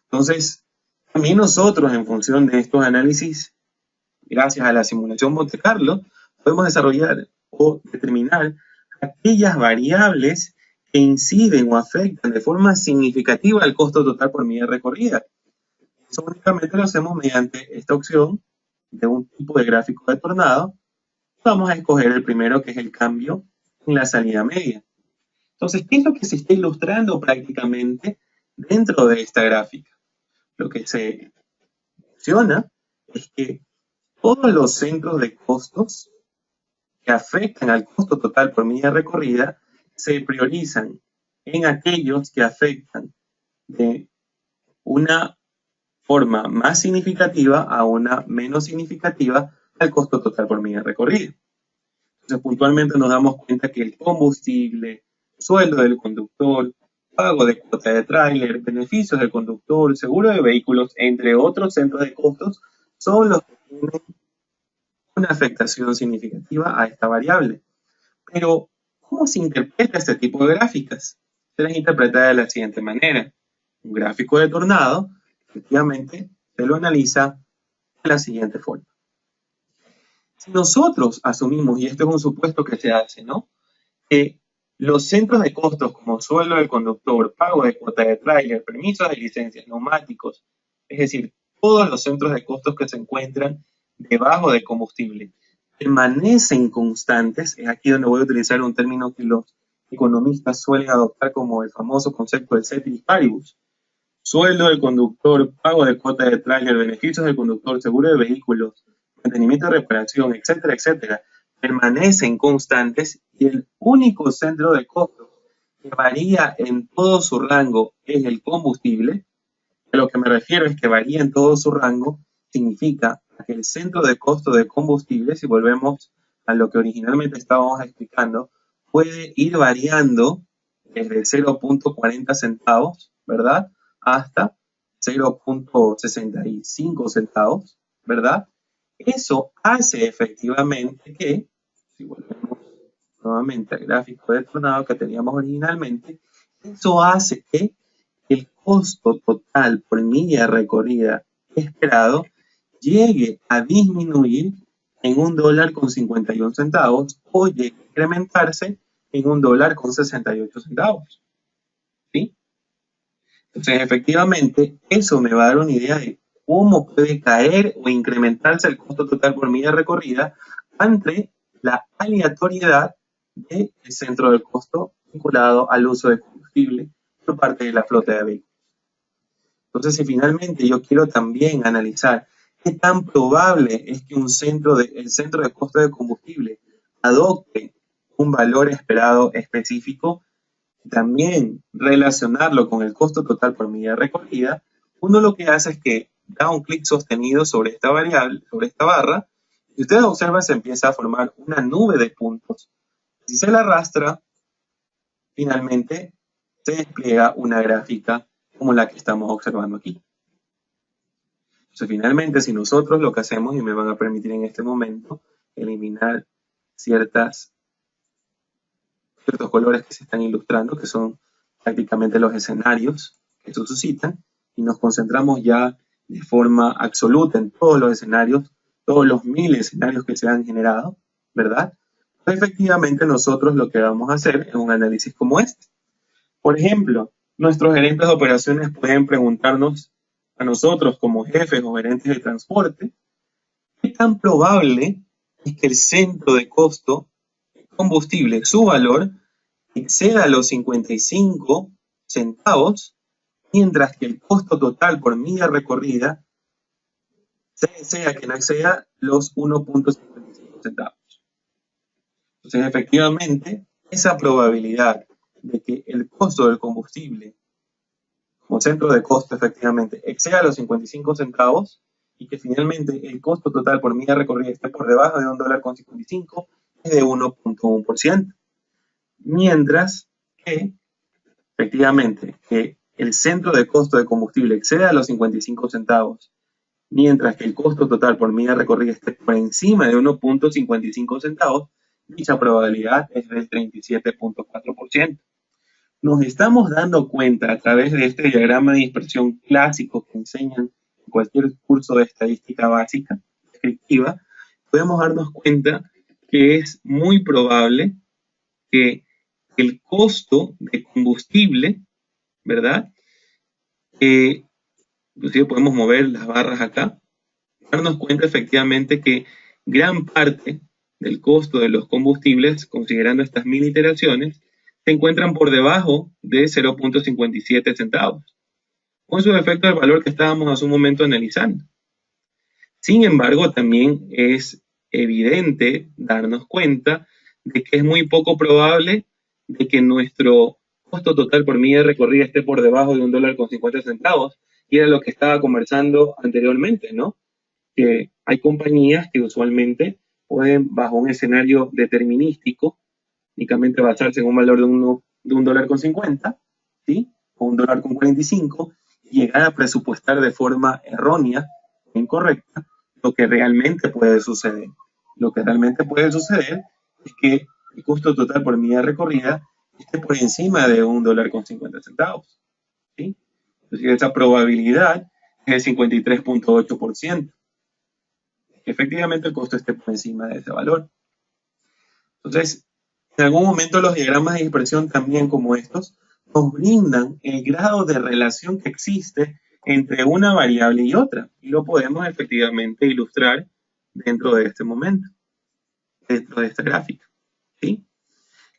Entonces, también nosotros, en función de estos análisis, gracias a la simulación Monte Carlo, podemos desarrollar o determinar aquellas variables que inciden o afectan de forma significativa el costo total por milla recorrida. Eso únicamente lo hacemos mediante esta opción de un tipo de gráfico de tornado. Vamos a escoger el primero, que es el cambio en la salida media. Entonces, ¿qué es lo que se está ilustrando prácticamente dentro de esta gráfica? Lo que se menciona es que todos los centros de costos que afectan al costo total por milla recorrida se priorizan en aquellos que afectan de una forma más significativa a una menos significativa al costo total por milla recorrida. Entonces, puntualmente nos damos cuenta que el combustible, sueldo del conductor, pago de cuota de tráiler, beneficios del conductor, seguro de vehículos, entre otros centros de costos, son los que tienen una afectación significativa a esta variable. Pero, ¿cómo se interpreta este tipo de gráficas? Se las interpreta de la siguiente manera. Un gráfico de tornado, efectivamente, se lo analiza de la siguiente forma. Si nosotros asumimos, y esto es un supuesto que se hace, ¿no?, que los centros de costos como sueldo del conductor, pago de cuota de tráiler, permisos de licencias, neumáticos, es decir, todos los centros de costos que se encuentran debajo de combustible, permanecen constantes. Es aquí donde voy a utilizar un término que los economistas suelen adoptar como el famoso concepto de ceteris paribus. Sueldo del conductor, pago de cuota de tráiler, beneficios del conductor, seguro de vehículos, mantenimiento de reparación, etcétera, etcétera, permanecen constantes y el único centro de costos que varía en todo su rango es el combustible. A lo que me refiero es que varía en todo su rango, significa que el centro de costo de combustible, si volvemos a lo que originalmente estábamos explicando, puede ir variando desde 0.40 centavos, ¿verdad?, hasta 0.65 centavos, ¿verdad? Eso hace efectivamente que, si volvemos nuevamente al gráfico de tornado que teníamos originalmente, eso hace que el costo total por milla recorrida esperado llegue a disminuir en $1.51 o llegue a incrementarse en $1.68. ¿Sí? Entonces, efectivamente, eso me va a dar una idea de cómo puede caer o incrementarse el costo total por milla recorrida ante la aleatoriedad del centro del costo vinculado al uso de combustible por parte de la flota de vehículos. Entonces, si finalmente yo quiero también analizar qué tan probable es que el centro de costo de combustible adopte un valor esperado específico, también relacionarlo con el costo total por milla recorrida, uno lo que hace es que da un clic sostenido sobre esta variable, sobre esta barra, y ustedes observan se empieza a formar una nube de puntos. Si se la arrastra, finalmente se despliega una gráfica como la que estamos observando aquí. Entonces, finalmente, si nosotros lo que hacemos, y me van a permitir en este momento, eliminar ciertos colores que se están ilustrando, que son prácticamente los escenarios que se suscitan, y nos concentramos ya de forma absoluta en todos los escenarios, todos los 1000 escenarios que se han generado, ¿verdad? Pues efectivamente nosotros lo que vamos a hacer es un análisis como este. Por ejemplo, nuestros gerentes de operaciones pueden preguntarnos a nosotros como jefes o gerentes de transporte, ¿qué tan probable es que el centro de costo de combustible, su valor, exceda los 55 centavos, mientras que el costo total por milla recorrida sea que no exceda los 1.55 centavos? Entonces, efectivamente, esa probabilidad de que el costo del combustible como centro de costo efectivamente exceda los 55 centavos y que finalmente el costo total por milla recorrida esté por debajo de $1.55 es de 1.1%. Mientras que efectivamente que el centro de costo de combustible exceda los 55 centavos, mientras que el costo total por milla recorrida esté por encima de 1.55 centavos, dicha probabilidad es del 37.4%. Nos estamos dando cuenta a través de este diagrama de dispersión clásico que enseñan en cualquier curso de estadística básica, descriptiva, podemos darnos cuenta que es muy probable que el costo de combustible, ¿verdad? Inclusive podemos mover las barras acá, darnos cuenta efectivamente que gran parte del costo de los combustibles, considerando estas 1000 iteraciones, se encuentran por debajo de 0.57 centavos, con su efecto del valor que estábamos hace un momento analizando. Sin embargo, también es evidente darnos cuenta de que es muy poco probable de que nuestro costo total por milla recorrida esté por debajo de $1.50, y era lo que estaba conversando anteriormente, ¿no? Que hay compañías que usualmente pueden, bajo un escenario determinístico, únicamente basarse en un valor de $1.50, ¿sí? O $1.45, y llegar a presupuestar de forma errónea o incorrecta lo que realmente puede suceder. Lo que realmente puede suceder es que el costo total por milla recorrida esté por encima de $1.50, ¿sí? Entonces, esa probabilidad es el 53.8%. Efectivamente, el costo esté por encima de ese valor. Entonces, en algún momento los diagramas de dispersión también como estos nos brindan el grado de relación que existe entre una variable y otra, y lo podemos efectivamente ilustrar dentro de este momento, dentro de esta gráfica, ¿sí?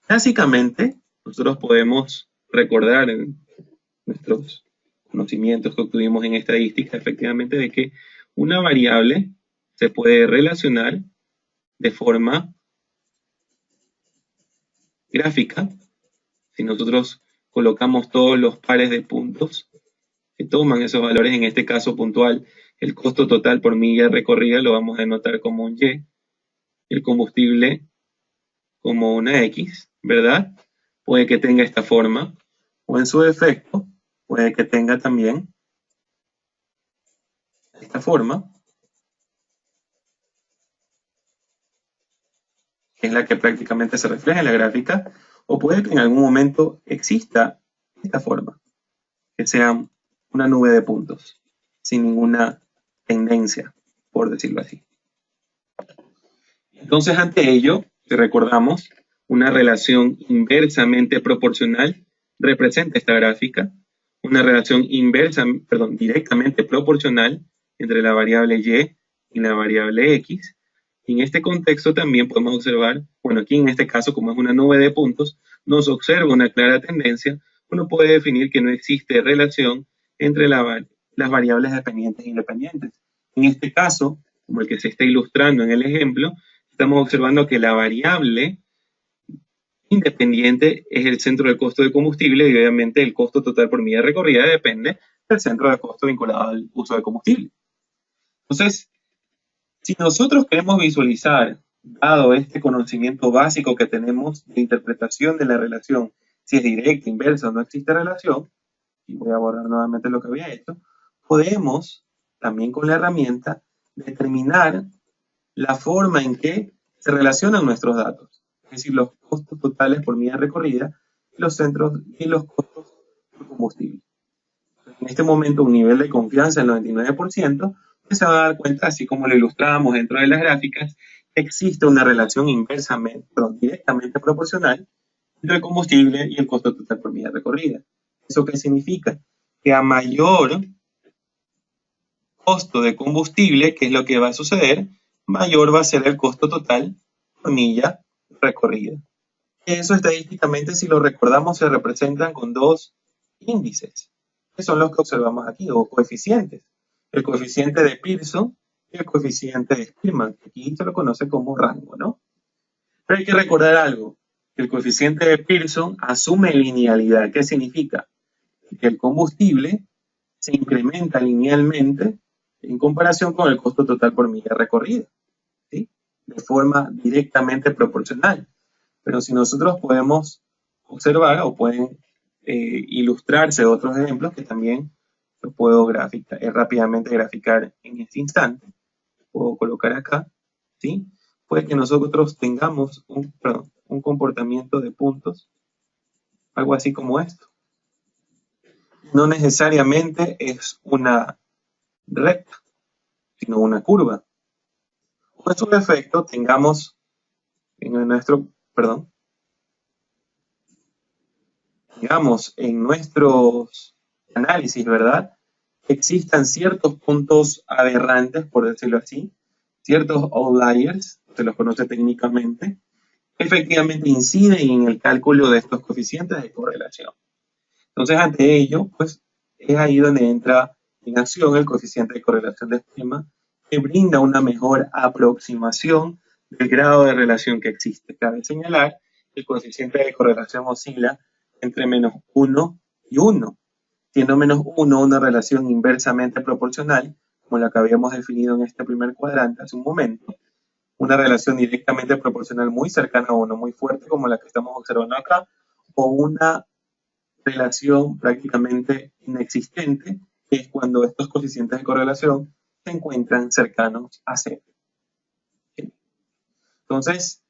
Básicamente, nosotros podemos recordar en nuestros conocimientos que obtuvimos en estadística, efectivamente, de que una variable se puede relacionar de forma gráfica si nosotros colocamos todos los pares de puntos que toman esos valores. En este caso puntual, el costo total por milla recorrida lo vamos a denotar como un Y, el combustible como una X, ¿verdad? Puede que tenga esta forma, o en su defecto, puede que tenga también esta forma, que es la que prácticamente se refleja en la gráfica, o puede que en algún momento exista esta forma, que sea una nube de puntos, sin ninguna tendencia, por decirlo así. Entonces, ante ello, si recordamos, una relación inversamente proporcional representa esta gráfica, una relación directamente proporcional entre la variable y la variable x. Y en este contexto también podemos observar, bueno, aquí en este caso, como es una nube de puntos, nos observa una clara tendencia. Uno puede definir que no existe relación entre las variables dependientes e independientes. En este caso, como el que se está ilustrando en el ejemplo, estamos observando que la variable independiente es el centro del costo de combustible y obviamente el costo total por milla recorrida depende del centro de costo vinculado al uso de combustible. Entonces, si nosotros queremos visualizar, dado este conocimiento básico que tenemos de interpretación de la relación, si es directa, inversa o no existe relación, y voy a borrar nuevamente lo que había hecho, podemos también con la herramienta determinar la forma en que se relacionan nuestros datos, es decir, los costos totales por milla recorrida y los centros y los costos por combustible. En este momento, un nivel de confianza del 99%, pues se van a dar cuenta, así como lo ilustrábamos dentro de las gráficas, que existe una relación inversamente, directamente proporcional entre el combustible y el costo total por milla recorrida. ¿Eso qué significa? Que a mayor costo de combustible, ¿qué es lo que va a suceder? Mayor va a ser el costo total por milla recorrida. Eso estadísticamente, si lo recordamos, se representan con dos índices, que son los que observamos aquí, o coeficientes. El coeficiente de Pearson y el coeficiente de Spearman, que aquí se lo conoce como rango, ¿no? Pero hay que recordar algo, que el coeficiente de Pearson asume linealidad. ¿Qué significa? Que el combustible se incrementa linealmente en comparación con el costo total por milla recorrida, ¿sí? De forma directamente proporcional. Pero si nosotros podemos observar o pueden ilustrarse otros ejemplos que también lo puedo rápidamente graficar en este instante, puedo colocar acá, ¿sí? Puede que nosotros tengamos un comportamiento de puntos, algo así como esto. No necesariamente es una recta, sino una curva. O en su defecto tengamos en nuestro, digamos, en nuestros análisis, ¿verdad? Existan ciertos puntos aberrantes, por decirlo así, ciertos outliers, se los conoce técnicamente, que efectivamente inciden en el cálculo de estos coeficientes de correlación. Entonces, ante ello, pues es ahí donde entra en acción el coeficiente de correlación de estima, que brinda una mejor aproximación del grado de relación que existe. Cabe señalar que el coeficiente de correlación oscila entre -1 y 1, siendo -1 una relación inversamente proporcional, como la que habíamos definido en este primer cuadrante hace un momento, una relación directamente proporcional muy cercana a 1, muy fuerte, como la que estamos observando acá, o una relación prácticamente inexistente, que es cuando estos coeficientes de correlación se encuentran cercanos a 0. Entonces,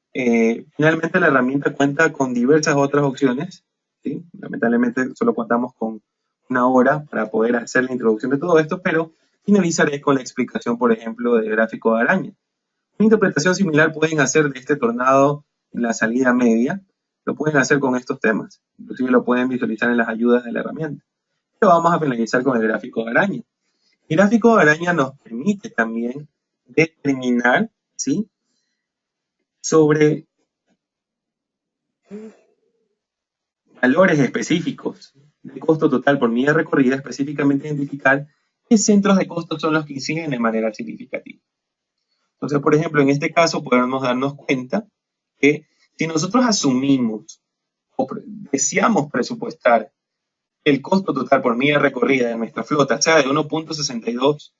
finalmente la herramienta cuenta con diversas otras opciones, ¿sí? Lamentablemente solo contamos con una hora para poder hacer la introducción de todo esto, pero finalizaré con la explicación, por ejemplo, del gráfico de araña. Una interpretación similar pueden hacer de este tornado en la salida media, lo pueden hacer con estos temas, inclusive lo pueden visualizar en las ayudas de la herramienta. Pero vamos a finalizar con el gráfico de araña. El gráfico de araña nos permite también determinar, ¿sí?, sobre valores específicos de costo total por milla recorrida, específicamente identificar qué centros de costo son los que inciden de manera significativa. Entonces, por ejemplo, en este caso podemos darnos cuenta que si nosotros asumimos o deseamos presupuestar el costo total por milla recorrida de nuestra flota sea de $1.62,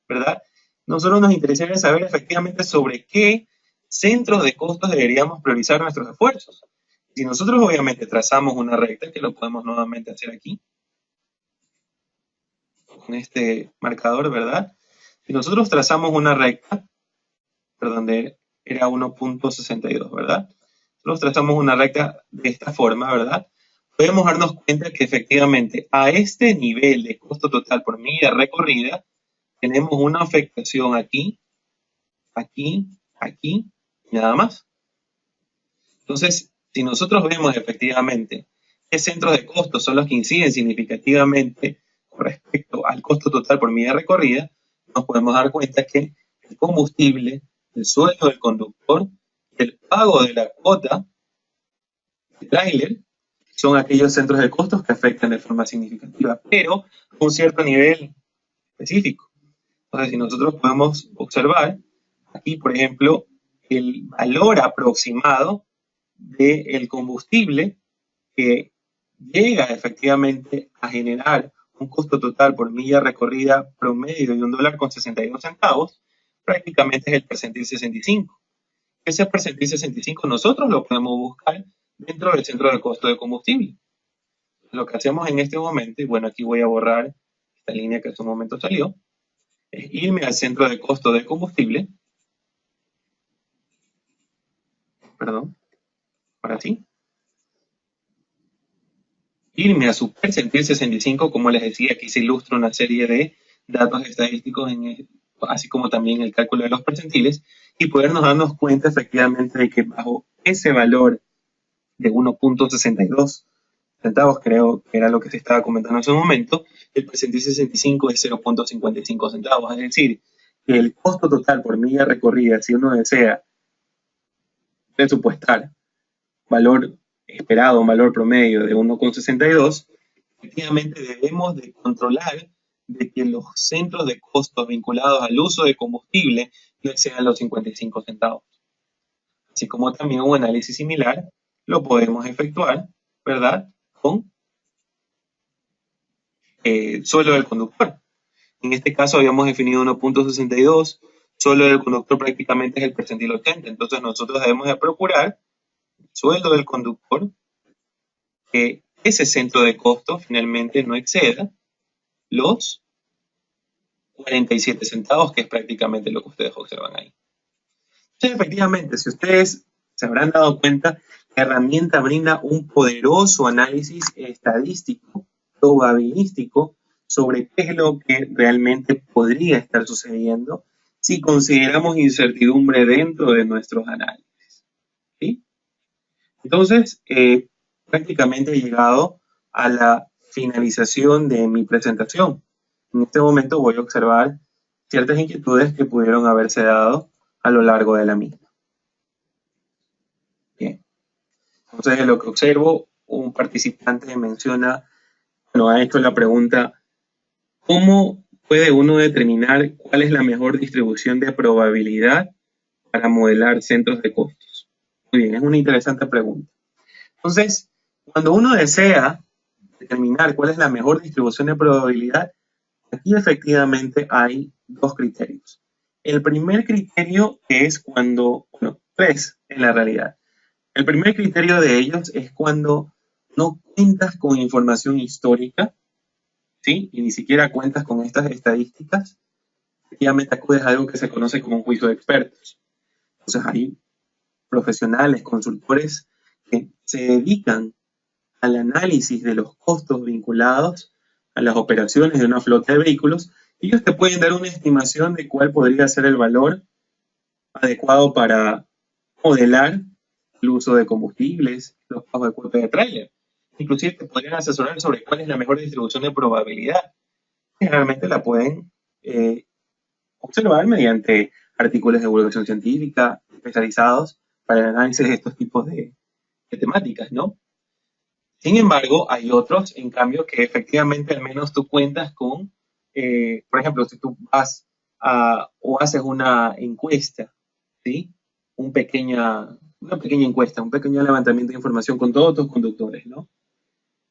¿verdad? Nosotros nos interesaría saber efectivamente sobre qué centros de costos deberíamos priorizar nuestros esfuerzos. Si nosotros obviamente trazamos una recta, que lo podemos nuevamente hacer aquí, con este marcador, ¿verdad? Si nosotros trazamos una recta, perdón, era 1.62, ¿verdad? Nosotros trazamos una recta de esta forma, ¿verdad? Podemos darnos cuenta que efectivamente a este nivel de costo total por milla recorrida, tenemos una afectación aquí, aquí, aquí, y nada más. Entonces, si nosotros vemos efectivamente qué centros de costos son los que inciden significativamente respecto al costo total por milla recorrida, nos podemos dar cuenta que el combustible, el sueldo del conductor, el pago de la cuota de tráiler, son aquellos centros de costos que afectan de forma significativa, pero a un cierto nivel específico. Entonces, si nosotros podemos observar aquí, por ejemplo, el valor aproximado del combustible que llega efectivamente a generar un costo total por milla recorrida promedio de $1.62, prácticamente es el percentil 65. Ese percentil 65 nosotros lo podemos buscar dentro del centro de costo de combustible. Lo que hacemos en este momento, y bueno, aquí voy a borrar esta línea que en su momento salió, es irme al centro de costo de combustible, perdón, ahora sí, irme a su percentil 65, como les decía, aquí se ilustra una serie de datos estadísticos, así como también el cálculo de los percentiles, y podernos darnos cuenta efectivamente de que bajo ese valor de 1.62 centavos, creo que era lo que se estaba comentando en ese momento, el percentil 65 es 0.55 centavos, es decir, que el costo total por milla recorrida, si uno desea presupuestar valor esperado, un valor promedio de 1.62, efectivamente debemos de controlar de que los centros de costos vinculados al uso de combustible no excedan los 55 centavos. Así como también un análisis similar lo podemos efectuar, ¿verdad? Con suelo del conductor. En este caso habíamos definido 1.62, suelo del conductor prácticamente es el percentil 80, entonces nosotros debemos de procurar sueldo del conductor que ese centro de costo finalmente no exceda los 47 centavos, que es prácticamente lo que ustedes observan ahí. Entonces, efectivamente, si ustedes se habrán dado cuenta, la herramienta brinda un poderoso análisis estadístico, probabilístico, sobre qué es lo que realmente podría estar sucediendo si consideramos incertidumbre dentro de nuestros análisis. ¿Sí? Entonces, prácticamente he llegado a la finalización de mi presentación. En este momento voy a observar ciertas inquietudes que pudieron haberse dado a lo largo de la misma. Bien. Entonces, de lo que observo, un participante menciona, bueno, ha hecho la pregunta, ¿cómo puede uno determinar cuál es la mejor distribución de probabilidad para modelar centros de costos? Muy bien, es una interesante pregunta. Entonces, cuando uno desea determinar cuál es la mejor distribución de probabilidad, aquí efectivamente hay dos criterios. El primer criterio es cuando, bueno, tres en la realidad. El primer criterio de ellos es cuando no cuentas con información histórica, ¿sí? Y ni siquiera cuentas con estas estadísticas, efectivamente acudes a algo que se conoce como un juicio de expertos. Entonces hay profesionales, consultores que se dedican al análisis de los costos vinculados a las operaciones de una flota de vehículos. Ellos te pueden dar una estimación de cuál podría ser el valor adecuado para modelar el uso de combustibles, los pagos de cuota de tráiler. Inclusive te podrían asesorar sobre cuál es la mejor distribución de probabilidad. Generalmente la pueden observar mediante artículos de divulgación científica especializados para el análisis de estos tipos de temáticas, ¿no? Sin embargo, hay otros, en cambio, que efectivamente al menos tú cuentas con, por ejemplo, si tú vas o haces una encuesta, ¿sí? Una pequeña encuesta, un pequeño levantamiento de información con todos tus conductores, ¿no?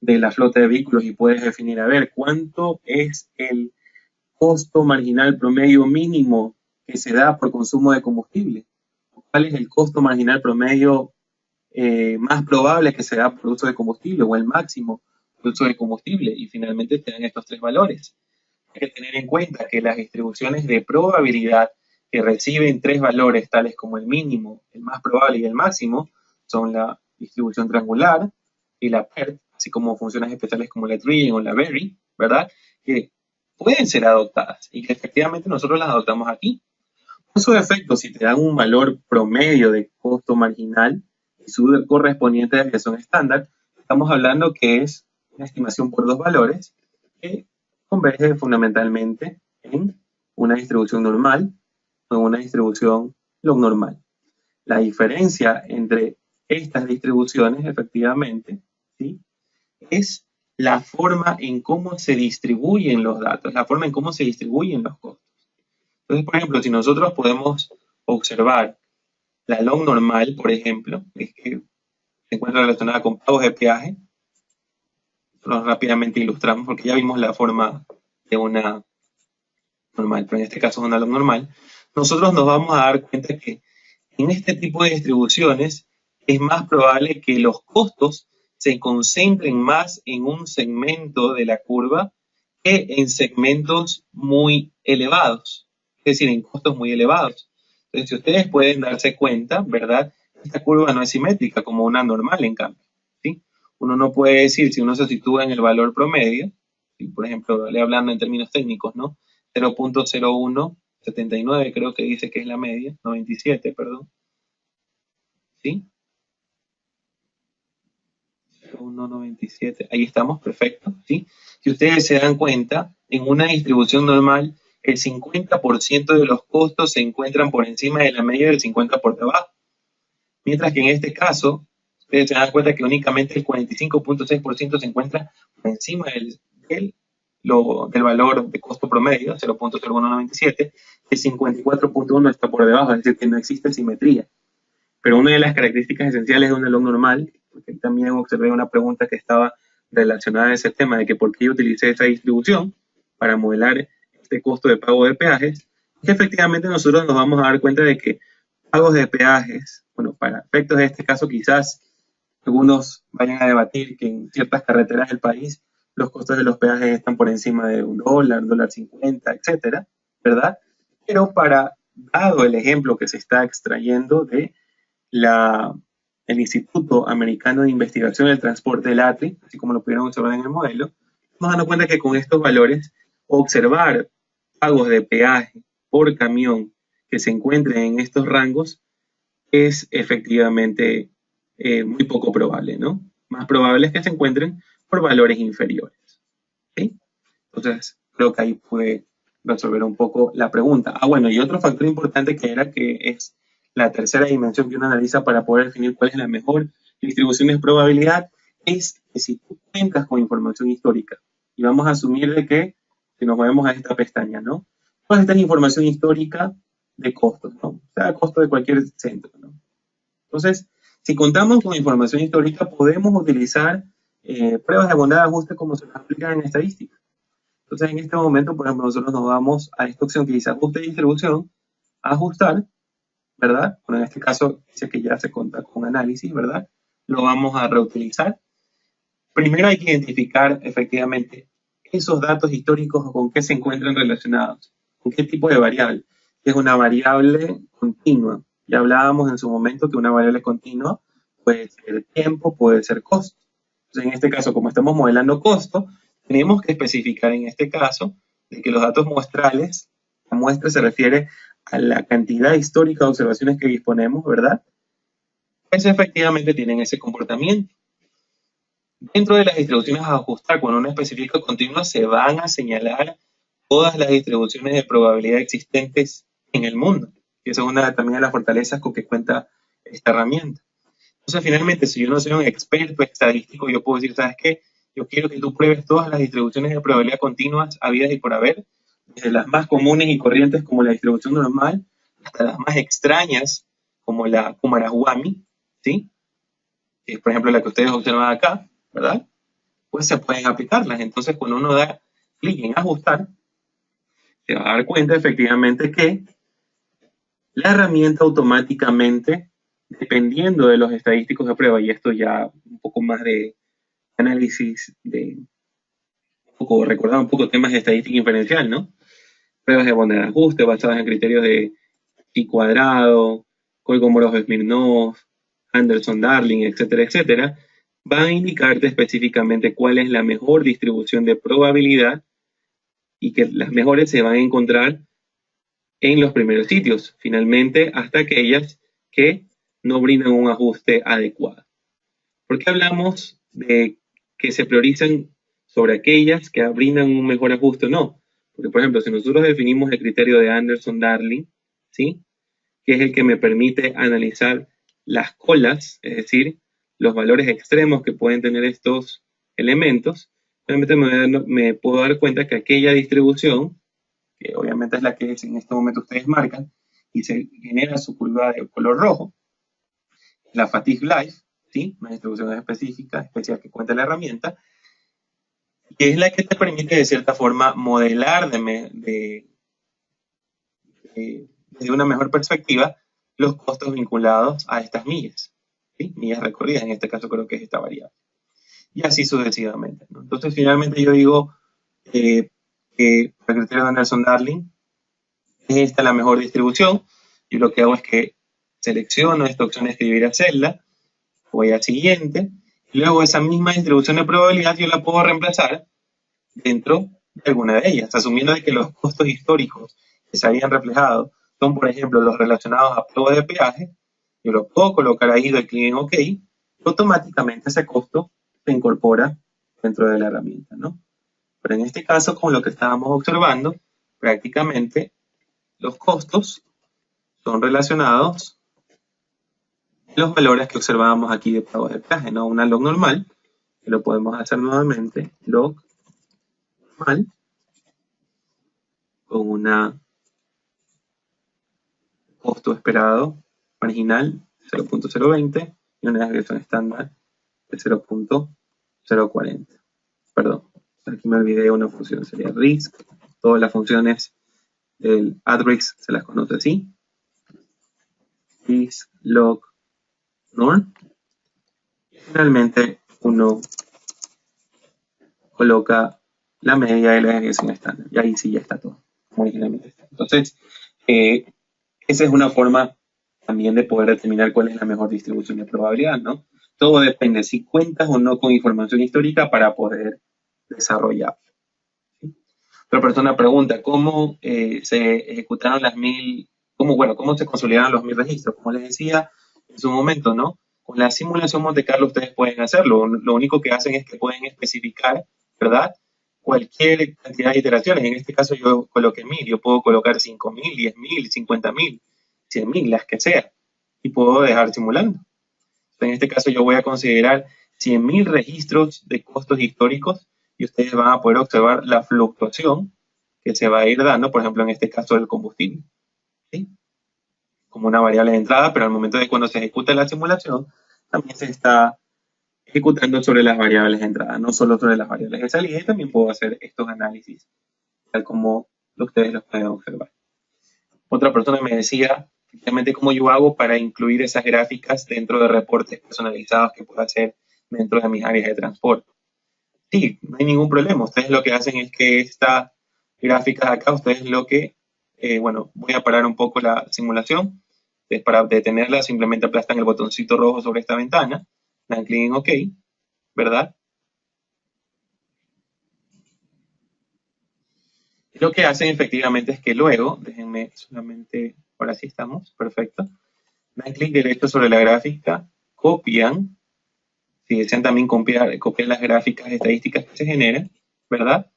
De la flota de vehículos y puedes definir, a ver, ¿cuánto es el costo marginal promedio mínimo que se da por consumo de combustible? ¿Cuál es el costo marginal promedio más probable que se da por uso de combustible o el máximo por uso de combustible? Y finalmente te dan estos tres valores. Hay que tener en cuenta que las distribuciones de probabilidad que reciben tres valores tales como el mínimo, el más probable y el máximo son la distribución triangular y la PERT, así como funciones especiales como la Tree o la Berry, ¿verdad? Que pueden ser adoptadas y que efectivamente nosotros las adoptamos aquí. Por su efecto, si te dan un valor promedio de costo marginal y su correspondiente desviación estándar, estamos hablando que es una estimación por dos valores que converge fundamentalmente en una distribución normal o en una distribución log normal. La diferencia entre estas distribuciones, efectivamente, ¿sí?, es la forma en cómo se distribuyen los datos, la forma en cómo se distribuyen los costos. Entonces, por ejemplo, si nosotros podemos observar la log normal, por ejemplo, es que se encuentra relacionada con pagos de peaje, nosotros rápidamente ilustramos porque ya vimos la forma de una normal, pero en este caso es una log normal, nosotros nos vamos a dar cuenta que en este tipo de distribuciones es más probable que los costos se concentren más en un segmento de la curva que en segmentos muy elevados, es decir, en costos muy elevados. Entonces, si ustedes pueden darse cuenta, ¿verdad? Esta curva no es simétrica como una normal, en cambio, ¿sí? Uno no puede decir, si uno se sitúa en el valor promedio, ¿sí?, por ejemplo, le hablando en términos técnicos, ¿no? 0.0179 creo que dice que es la media, 97, perdón, ¿sí? 1.97, ahí estamos, perfecto, ¿sí? Si ustedes se dan cuenta, en una distribución normal, el 50% de los costos se encuentran por encima de la media del 50% por debajo. Mientras que en este caso, ustedes se dan cuenta que únicamente el 45.6% se encuentra por encima del valor de costo promedio, 0.0197, y el 54.1 está por debajo, es decir, que no existe simetría. Pero una de las características esenciales de un log normal, porque también observé una pregunta que estaba relacionada a ese tema de que por qué yo utilicé esa distribución para modelar este costo de pago de peajes, que efectivamente nosotros nos vamos a dar cuenta de que pagos de peajes, bueno, para efectos de este caso quizás algunos vayan a debatir que en ciertas carreteras del país los costos de los peajes están por encima de $1, $1.50, etcétera, ¿verdad? Pero dado el ejemplo que se está extrayendo de el Instituto Americano de Investigación del Transporte, del ATRI, así como lo pudieron observar en el modelo, nos damos cuenta que con estos valores, observar pagos de peaje por camión que se encuentren en estos rangos es efectivamente muy poco probable, ¿no? Más probable es que se encuentren por valores inferiores, ¿sí? Entonces, creo que ahí pude resolver un poco la pregunta. Bueno, y otro factor importante que es la tercera dimensión que uno analiza para poder definir cuál es la mejor distribución de probabilidad, es que si tú cuentas con información histórica, y vamos a asumir de que, si nos movemos a esta pestaña, ¿no? Toda esta es información histórica de costos, ¿no? O sea, costo de cualquier centro, ¿no? Entonces, si contamos con información histórica, podemos utilizar pruebas de bondad de ajuste como se nos aplica en estadística. Entonces, en este momento, por ejemplo, nosotros nos vamos a esta opción que dice ajuste de distribución, ajustar, ¿verdad? Bueno, en este caso dice que ya se cuenta con análisis, ¿verdad? Lo vamos a reutilizar. Primero hay que identificar efectivamente esos datos históricos con qué se encuentran relacionados, con qué tipo de variable. Es una variable continua. Ya hablábamos en su momento que una variable continua puede ser tiempo, puede ser costo. Entonces, en este caso, como estamos modelando costo, tenemos que especificar en este caso de que los datos muestrales, la muestra se refiere a la cantidad histórica de observaciones que disponemos, ¿verdad? Pues efectivamente tienen ese comportamiento. Dentro de las distribuciones a ajustar, cuando uno especifica continua, se van a señalar todas las distribuciones de probabilidad existentes en el mundo. Y esa es una también de las fortalezas con que cuenta esta herramienta. Entonces, finalmente, si yo no soy un experto estadístico, yo puedo decir, ¿sabes qué? Yo quiero que tú pruebes todas las distribuciones de probabilidad continuas habidas y por haber, desde las más comunes y corrientes como la distribución normal, hasta las más extrañas como la Kumarahuami, ¿sí? Que es, por ejemplo, la que ustedes observan acá, ¿verdad? Pues se pueden aplicarlas. Entonces, cuando uno da clic en ajustar, se va a dar cuenta efectivamente que la herramienta automáticamente, dependiendo de los estadísticos de prueba, y esto ya un poco más de análisis, recordar un poco temas de estadística inferencial, ¿no? Pruebas de bondad de ajuste basadas en criterios de chi cuadrado, Kolmogorov-Smirnov, Anderson-Darling, etcétera, etcétera, van a indicarte específicamente cuál es la mejor distribución de probabilidad y que las mejores se van a encontrar en los primeros sitios, finalmente hasta aquellas que no brindan un ajuste adecuado. ¿Por qué hablamos de que se priorizan sobre aquellas que brindan un mejor ajuste o no. Porque, por ejemplo, si nosotros definimos el criterio de Anderson-Darling, ¿sí? Que es el que me permite analizar las colas, es decir, los valores extremos que pueden tener estos elementos, realmente me puedo dar cuenta que aquella distribución, que obviamente es la que en este momento ustedes marcan, y se genera su curva de color rojo, la Fatigue Life, ¿sí? Una distribución específica, especial que cuenta la herramienta, que es la que te permite de cierta forma modelar desde una mejor perspectiva los costos vinculados a estas millas, ¿sí? Millas recorridas, en este caso creo que es esta variable. Y así sucesivamente, ¿no? Entonces, finalmente yo digo que para el criterio de Anderson-Darling es esta la mejor distribución. Yo lo que hago es que selecciono esta opción de escribir a celda, voy a siguiente, y luego esa misma distribución de probabilidad yo la puedo reemplazar dentro de alguna de ellas, asumiendo de que los costos históricos que se habían reflejado son, por ejemplo, los relacionados a prueba de peaje. Yo lo puedo colocar ahí, doy clic en OK, y automáticamente ese costo se incorpora dentro de la herramienta, ¿no? Pero en este caso, con lo que estábamos observando, prácticamente los costos son relacionados a los valores que observábamos aquí de pago de peaje, ¿no? Una log normal, que lo podemos hacer nuevamente, log normal, con una costo esperado marginal 0.020 y una desviación estándar de 0.040. Perdón, aquí me olvidé una función, sería risk. Todas las funciones del addRisk se las conoce así. Risk, log, norm. Y finalmente uno coloca la media de la desviación estándar. Y ahí sí ya está todo, como originalmente está. Entonces, esa es una forma también de poder determinar cuál es la mejor distribución de probabilidad, ¿no? Todo depende si cuentas o no con información histórica para poder desarrollar. ¿Sí? Otra persona pregunta, ¿cómo se ejecutaron cómo se consolidaron los 1000 registros? Como les decía en su momento, ¿no? Con la simulación Monte Carlo ustedes pueden hacerlo. Lo único que hacen es que pueden especificar, ¿verdad? Cualquier cantidad de iteraciones. En este caso yo coloqué 1000, yo puedo colocar 5000, 10000, 50000, 100.000, las que sea, y puedo dejar simulando. En este caso yo voy a considerar 100.000 registros de costos históricos y ustedes van a poder observar la fluctuación que se va a ir dando, por ejemplo, en este caso del combustible, ¿sí? Como una variable de entrada, pero al momento de cuando se ejecuta la simulación, también se está ejecutando sobre las variables de entrada, no solo sobre las variables de salida, y también puedo hacer estos análisis, tal como ustedes los pueden observar. Otra persona me decía, efectivamente, cómo yo hago para incluir esas gráficas dentro de reportes personalizados que puedo hacer dentro de mis áreas de transporte. Sí, no hay ningún problema. Ustedes lo que hacen es que esta gráfica de acá, ustedes lo que, bueno, voy a parar un poco la simulación. Entonces, para detenerla, simplemente aplastan el botoncito rojo sobre esta ventana, dan clic en OK, ¿verdad? Lo que hacen efectivamente es que luego, déjenme solamente, ahora sí estamos, perfecto, dan clic derecho sobre la gráfica, copian, si desean también copiar las gráficas estadísticas que se generan, ¿verdad?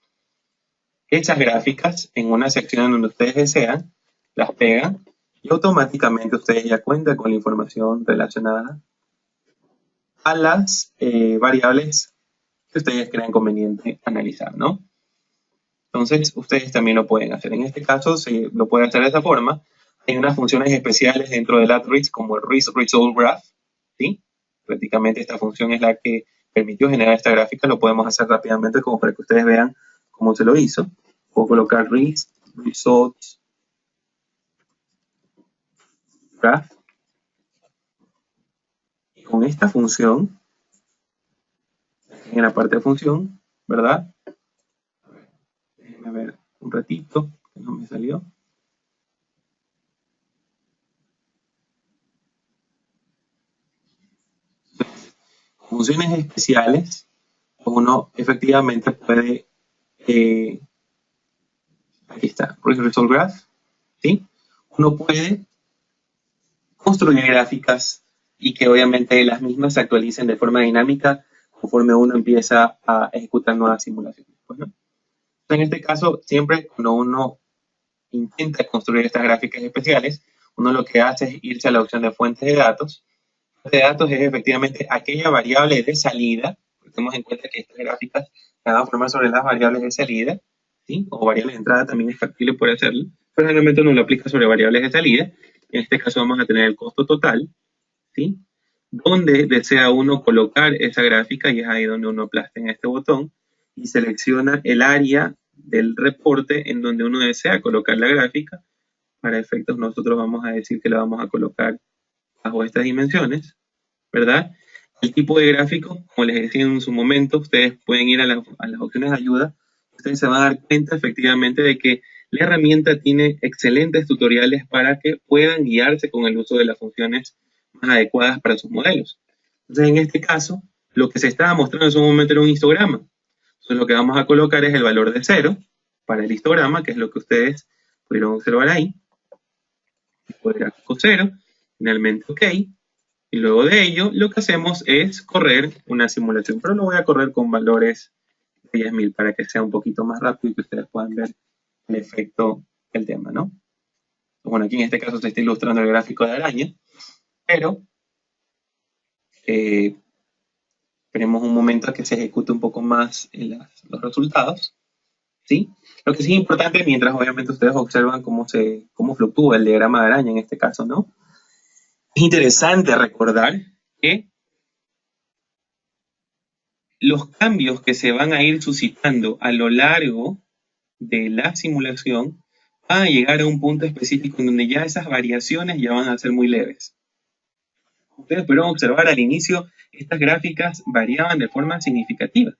Esas gráficas en una sección donde ustedes desean, las pegan y automáticamente ustedes ya cuentan con la información relacionada a las variables que ustedes crean conveniente analizar, ¿no? Entonces, ustedes también lo pueden hacer. En este caso, se lo pueden hacer de esa forma. Hay unas funciones especiales dentro del addRisk, como el Risk Result Graph, ¿sí? Prácticamente esta función es la que permitió generar esta gráfica. Lo podemos hacer rápidamente como para que ustedes vean cómo se lo hizo. Puedo colocar Risk Results Graph. Y con esta función, en la parte de función, ¿verdad? Déjenme ver un ratito, que no me salió. Funciones especiales, uno efectivamente puede, aquí está, Risk Result Graph, ¿sí? Uno puede construir gráficas y que obviamente las mismas se actualicen de forma dinámica conforme uno empieza a ejecutar nuevas simulaciones. Pues, ¿no? En este caso, siempre cuando uno intenta construir estas gráficas especiales, uno lo que hace es irse a la opción de fuentes de datos. Fuente de datos es efectivamente aquella variable de salida. Tenemos en cuenta que estas gráficas se van a formar sobre las variables de salida, ¿sí? O variables de entrada también es factible por hacerlo, pero generalmente uno lo aplica sobre variables de salida. En este caso vamos a tener el costo total, ¿sí? Donde desea uno colocar esa gráfica, y es ahí donde uno aplasta en este botón y selecciona el área del reporte en donde uno desea colocar la gráfica. Para efectos nosotros vamos a decir que la vamos a colocar bajo estas dimensiones, ¿verdad? El tipo de gráfico, como les decía en su momento, ustedes pueden ir a las opciones de ayuda. Ustedes se van a dar cuenta efectivamente de que la herramienta tiene excelentes tutoriales para que puedan guiarse con el uso de las funciones más adecuadas para sus modelos. Entonces, en este caso, lo que se estaba mostrando en su momento era un histograma. Entonces, lo que vamos a colocar es el valor de 0 para el histograma, que es lo que ustedes pudieron observar ahí. Tipo de gráfico 0, finalmente OK. Y luego de ello, lo que hacemos es correr una simulación, pero lo voy a correr con valores de 10.000 para que sea un poquito más rápido y que ustedes puedan ver el efecto del tema, ¿no? Bueno, aquí en este caso se está ilustrando el gráfico de araña, pero esperemos un momento a que se ejecute un poco más los resultados, ¿sí? Lo que sí es importante, mientras obviamente ustedes observan cómo fluctúa el diagrama de araña en este caso, ¿no? Es interesante recordar que los cambios que se van a ir suscitando a lo largo de la simulación van a llegar a un punto específico en donde ya esas variaciones ya van a ser muy leves. Ustedes pudieron observar al inicio, estas gráficas variaban de forma significativa,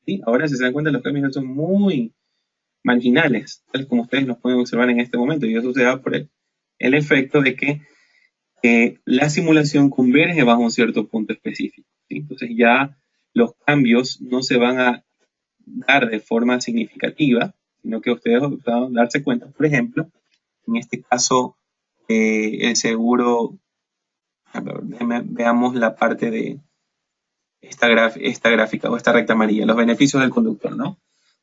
¿sí? Ahora, si se dan cuenta, los cambios son muy marginales, tal como ustedes los pueden observar en este momento, y eso se da por el efecto de que la simulación converge bajo un cierto punto específico, ¿sí? Entonces ya los cambios no se van a dar de forma significativa, sino que ustedes van a darse cuenta, por ejemplo, en este caso, el seguro, veamos la parte de esta gráfica o esta recta amarilla, los beneficios del conductor, ¿no?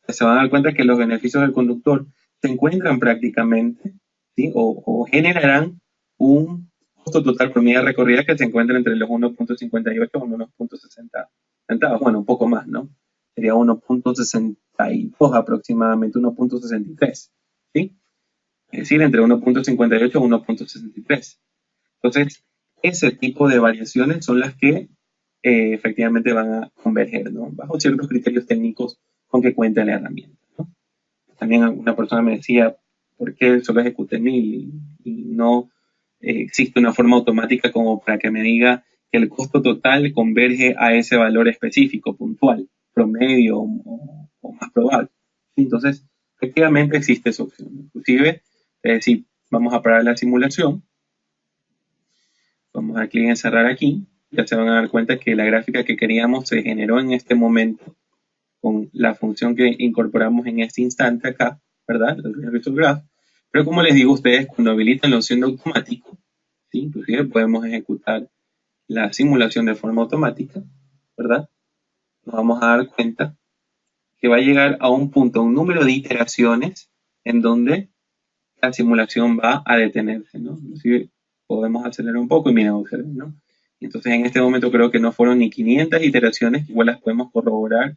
Se van a dar cuenta que los beneficios del conductor se encuentran prácticamente, ¿sí? O generarán un costo total por milla recorrida que se encuentra entre los 1.58 y 1.60 centavos, bueno, un poco más, ¿no? Sería 1.62 aproximadamente, 1.63, ¿sí? Es decir, entre 1.58 y 1.63. Entonces, ese tipo de variaciones son las que efectivamente van a converger, ¿no? Bajo ciertos criterios técnicos con que cuenta la herramienta, ¿no? También una persona me decía, ¿por qué solo ejecuté 1000 y no existe una forma automática como para que me diga que el costo total converge a ese valor específico, puntual, promedio o más probable? Entonces, efectivamente existe esa opción. Inclusive, si vamos a parar la simulación, vamos a dar clic en cerrar aquí, ya se van a dar cuenta que la gráfica que queríamos se generó en este momento con la función que incorporamos en este instante acá, ¿verdad? El Result Graph. Pero como les digo, ustedes cuando habilitan la opción de automático, ¿sí? Inclusive podemos ejecutar la simulación de forma automática, ¿verdad? Nos vamos a dar cuenta que va a llegar a un punto, un número de iteraciones en donde la simulación va a detenerse, ¿no? Inclusive podemos acelerar un poco y miren, observen, ¿no? Entonces en este momento creo que no fueron ni 500 iteraciones, igual las podemos corroborar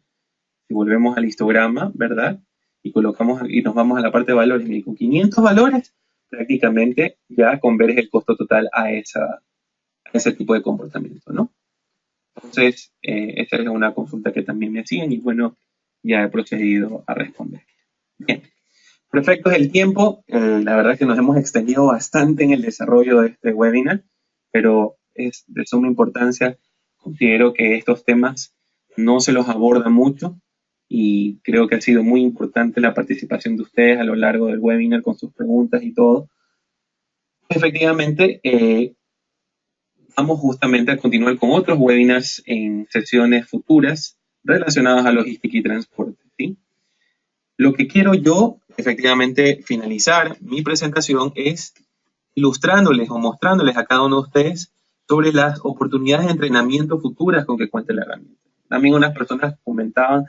si volvemos al histograma, ¿verdad? Y colocamos y nos vamos a la parte de valores. Y con 500 valores prácticamente ya converge el costo total a ese tipo de comportamiento, ¿no? Entonces, esa es una consulta que también me hacían y bueno, ya he procedido a responder. Bien. Por efectos del tiempo, la verdad es que nos hemos extendido bastante en el desarrollo de este webinar, pero es de suma importancia. Considero que estos temas no se los aborda mucho y creo que ha sido muy importante la participación de ustedes a lo largo del webinar con sus preguntas y todo. Efectivamente, vamos justamente a continuar con otros webinars en sesiones futuras relacionadas a logística y transporte, ¿sí? Lo que quiero yo, efectivamente, finalizar mi presentación es ilustrándoles o mostrándoles a cada uno de ustedes sobre las oportunidades de entrenamiento futuras con que cuenta la herramienta. También unas personas comentaban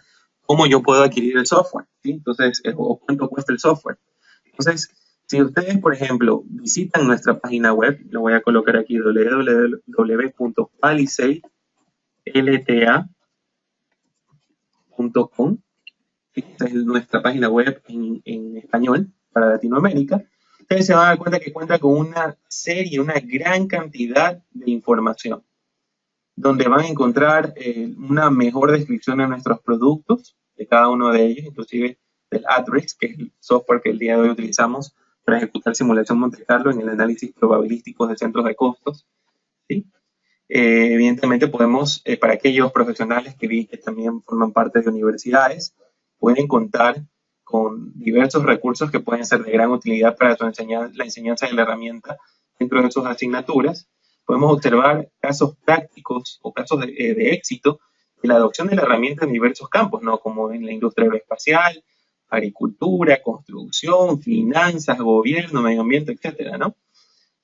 cómo yo puedo adquirir el software, ¿sí? Entonces, o cuánto cuesta el software. Entonces, si ustedes, por ejemplo, visitan nuestra página web, lo voy a colocar aquí, www.palisadelta.com, esta es nuestra página web en español para Latinoamérica. Ustedes se van a dar cuenta que cuenta con una serie, una gran cantidad de información, donde van a encontrar una mejor descripción de nuestros productos, de cada uno de ellos, inclusive del AdRIS, que es el software que el día de hoy utilizamos para ejecutar simulación Monte Carlo en el análisis probabilístico de centros de costos, ¿sí? Evidentemente podemos, para aquellos profesionales que también forman parte de universidades, pueden contar con diversos recursos que pueden ser de gran utilidad para la enseñanza de la herramienta dentro de sus asignaturas. Podemos observar casos prácticos o casos de éxito de la adopción de la herramienta en diversos campos, ¿no? Como en la industria aeroespacial, agricultura, construcción, finanzas, gobierno, medio ambiente, etcétera, ¿no?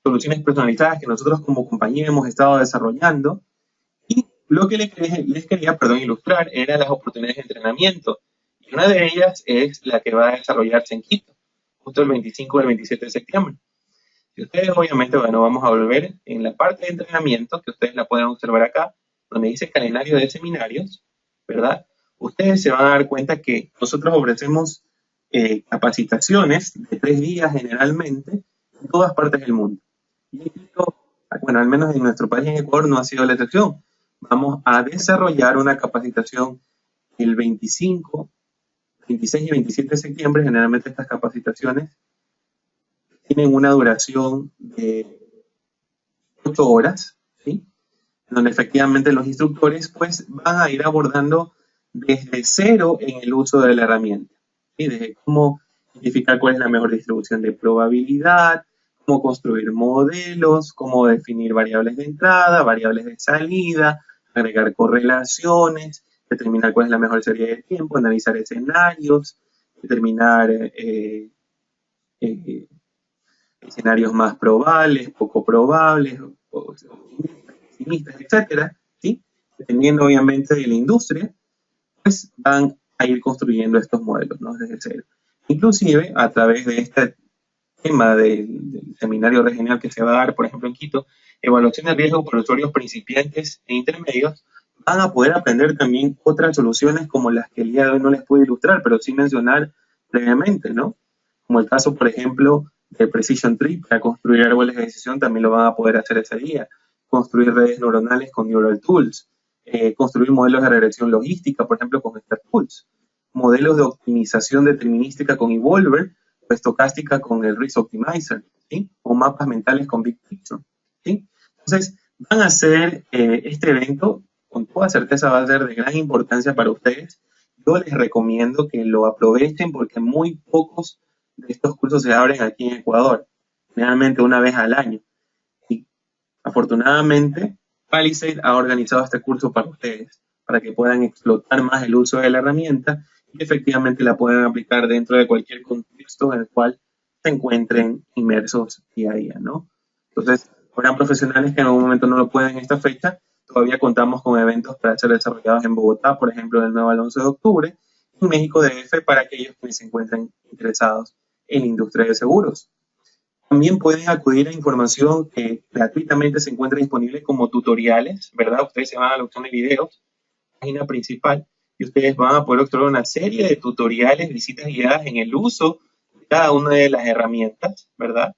Soluciones personalizadas que nosotros como compañía hemos estado desarrollando. Y lo que les quería ilustrar era las oportunidades de entrenamiento. Y una de ellas es la que va a desarrollarse en Quito, justo el 25 o el 27 de septiembre. Y ustedes obviamente, bueno, vamos a volver en la parte de entrenamiento, que ustedes la pueden observar acá, donde dice calendario de seminarios, ¿verdad? Ustedes se van a dar cuenta que nosotros ofrecemos capacitaciones de 3 días generalmente en todas partes del mundo. Y esto, bueno, al menos en nuestro país, en Ecuador, no ha sido la excepción. Vamos a desarrollar una capacitación el 25, 26 y 27 de septiembre. Generalmente estas capacitaciones tienen una duración de 8 horas, ¿sí? Donde efectivamente los instructores pues van a ir abordando desde cero en el uso de la herramienta, ¿sí? Desde cómo identificar cuál es la mejor distribución de probabilidad, cómo construir modelos, cómo definir variables de entrada, variables de salida, agregar correlaciones, determinar cuál es la mejor serie de tiempo, analizar escenarios, determinar escenarios más probables, poco probables, optimistas, etcétera, ¿sí? Dependiendo obviamente de la industria, pues van a ir construyendo estos modelos, ¿no? Desde cero. Inclusive a través de este tema del seminario regional que se va a dar, por ejemplo, en Quito, evaluación de riesgo por usuarios principiantes e intermedios, van a poder aprender también otras soluciones como las que el día de hoy no les puedo ilustrar, pero sí mencionar previamente, ¿no? Como el caso, por ejemplo, de Precision Tree, para construir árboles de decisión también lo van a poder hacer ese día. Construir redes neuronales con Neural Tools. Construir modelos de regresión logística, por ejemplo, con StarTools. Modelos de optimización determinística con Evolver, o estocástica con el Risk Optimizer, ¿sí? O mapas mentales con Big Picture, ¿sí? Entonces, van a hacer este evento, con toda certeza va a ser de gran importancia para ustedes. Yo les recomiendo que lo aprovechen porque muy pocos de estos cursos se abren aquí en Ecuador, generalmente una vez al año. Y afortunadamente, Palisade ha organizado este curso para ustedes, para que puedan explotar más el uso de la herramienta y efectivamente la puedan aplicar dentro de cualquier contexto en el cual se encuentren inmersos día a día, ¿no? Entonces, habrán profesionales que en algún momento no lo pueden en esta fecha. Todavía contamos con eventos para ser desarrollados en Bogotá, por ejemplo, del 9 al 11 de octubre, y México DF para aquellos que se encuentren interesados en la industria de seguros. También pueden acudir a información que gratuitamente se encuentra disponible como tutoriales, ¿verdad? Ustedes se van a la opción de videos, página principal, y ustedes van a poder obtener una serie de tutoriales, visitas guiadas en el uso de cada una de las herramientas, ¿verdad?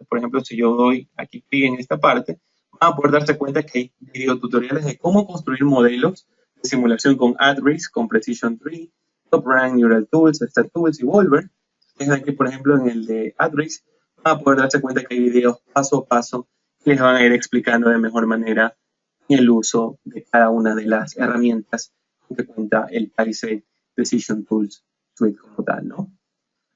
Por ejemplo, si yo doy aquí clic en esta parte, van a poder darse cuenta que hay videotutoriales de cómo construir modelos de simulación con AdRIS, con Precision Tree, TopRank, Neural Tools, StarTools y Volver. Ustedes aquí, por ejemplo, en el de AdRIS, van a poder darse cuenta que hay videos paso a paso que les van a ir explicando de mejor manera el uso de cada una de las herramientas que cuenta el Palisade Decision Tools Suite como tal, ¿no?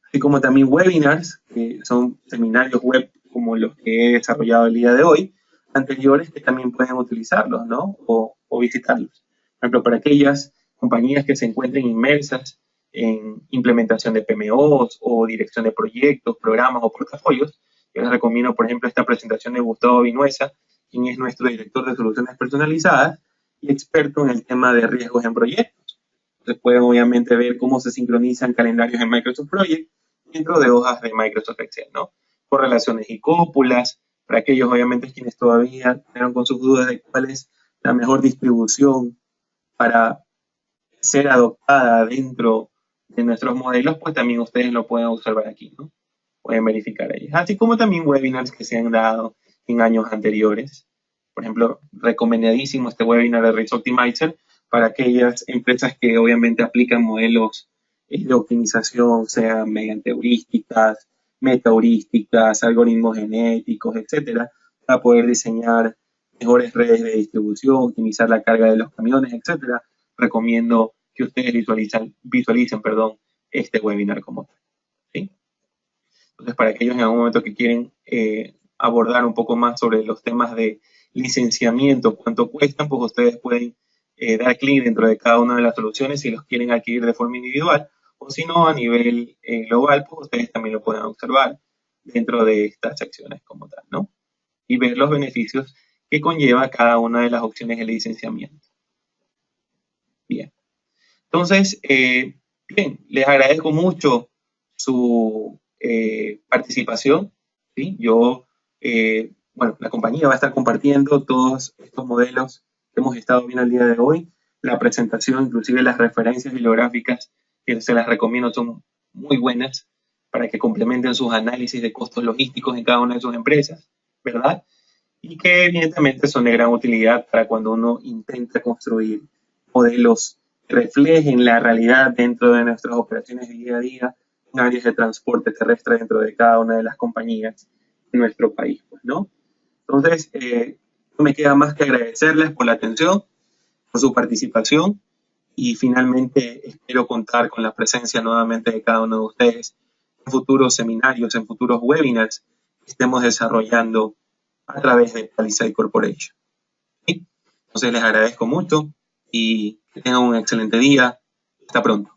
Así como también webinars, que son seminarios web como los que he desarrollado el día de hoy, anteriores que también pueden utilizarlos, ¿no? O visitarlos. Por ejemplo, para aquellas compañías que se encuentren inmersas en implementación de PMOs o dirección de proyectos, programas o portafolios, yo les recomiendo, por ejemplo, esta presentación de Gustavo Vinuesa, quien es nuestro director de soluciones personalizadas, y experto en el tema de riesgos en proyectos. Entonces pueden obviamente ver cómo se sincronizan calendarios en Microsoft Project dentro de hojas de Microsoft Excel, ¿no? Correlaciones y cópulas, para aquellos obviamente quienes todavía quedaron con sus dudas de cuál es la mejor distribución para ser adoptada dentro de nuestros modelos, pues también ustedes lo pueden observar aquí, ¿no? Pueden verificar ahí. Así como también webinars que se han dado en años anteriores. Por ejemplo, recomendadísimo este webinar de Risk Optimizer para aquellas empresas que obviamente aplican modelos de optimización, sea mediante heurísticas, metaheurísticas, algoritmos genéticos, etcétera, para poder diseñar mejores redes de distribución, optimizar la carga de los camiones, etcétera. Recomiendo que ustedes visualicen, este webinar como tal. ¿Sí? Entonces, para aquellos en algún momento que quieren abordar un poco más sobre los temas de licenciamiento, cuánto cuestan, pues ustedes pueden dar clic dentro de cada una de las soluciones si los quieren adquirir de forma individual, o si no, a nivel global, pues ustedes también lo pueden observar dentro de estas secciones como tal, ¿no? Y ver los beneficios que conlleva cada una de las opciones de licenciamiento. Bien. Entonces, bien, les agradezco mucho su participación. ¿Sí? Bueno, la compañía va a estar compartiendo todos estos modelos que hemos estado viendo el día de hoy. La presentación, inclusive las referencias bibliográficas que se las recomiendo son muy buenas para que complementen sus análisis de costos logísticos en cada una de sus empresas, ¿verdad? Y que evidentemente son de gran utilidad para cuando uno intenta construir modelos que reflejen la realidad dentro de nuestras operaciones de día a día en áreas de transporte terrestre dentro de cada una de las compañías en nuestro país, pues, ¿no? Entonces, no me queda más que agradecerles por la atención, por su participación y finalmente espero contar con la presencia nuevamente de cada uno de ustedes en futuros seminarios, en futuros webinars que estemos desarrollando a través de Palisade Corporation. ¿Sí? Entonces les agradezco mucho y que tengan un excelente día. Hasta pronto.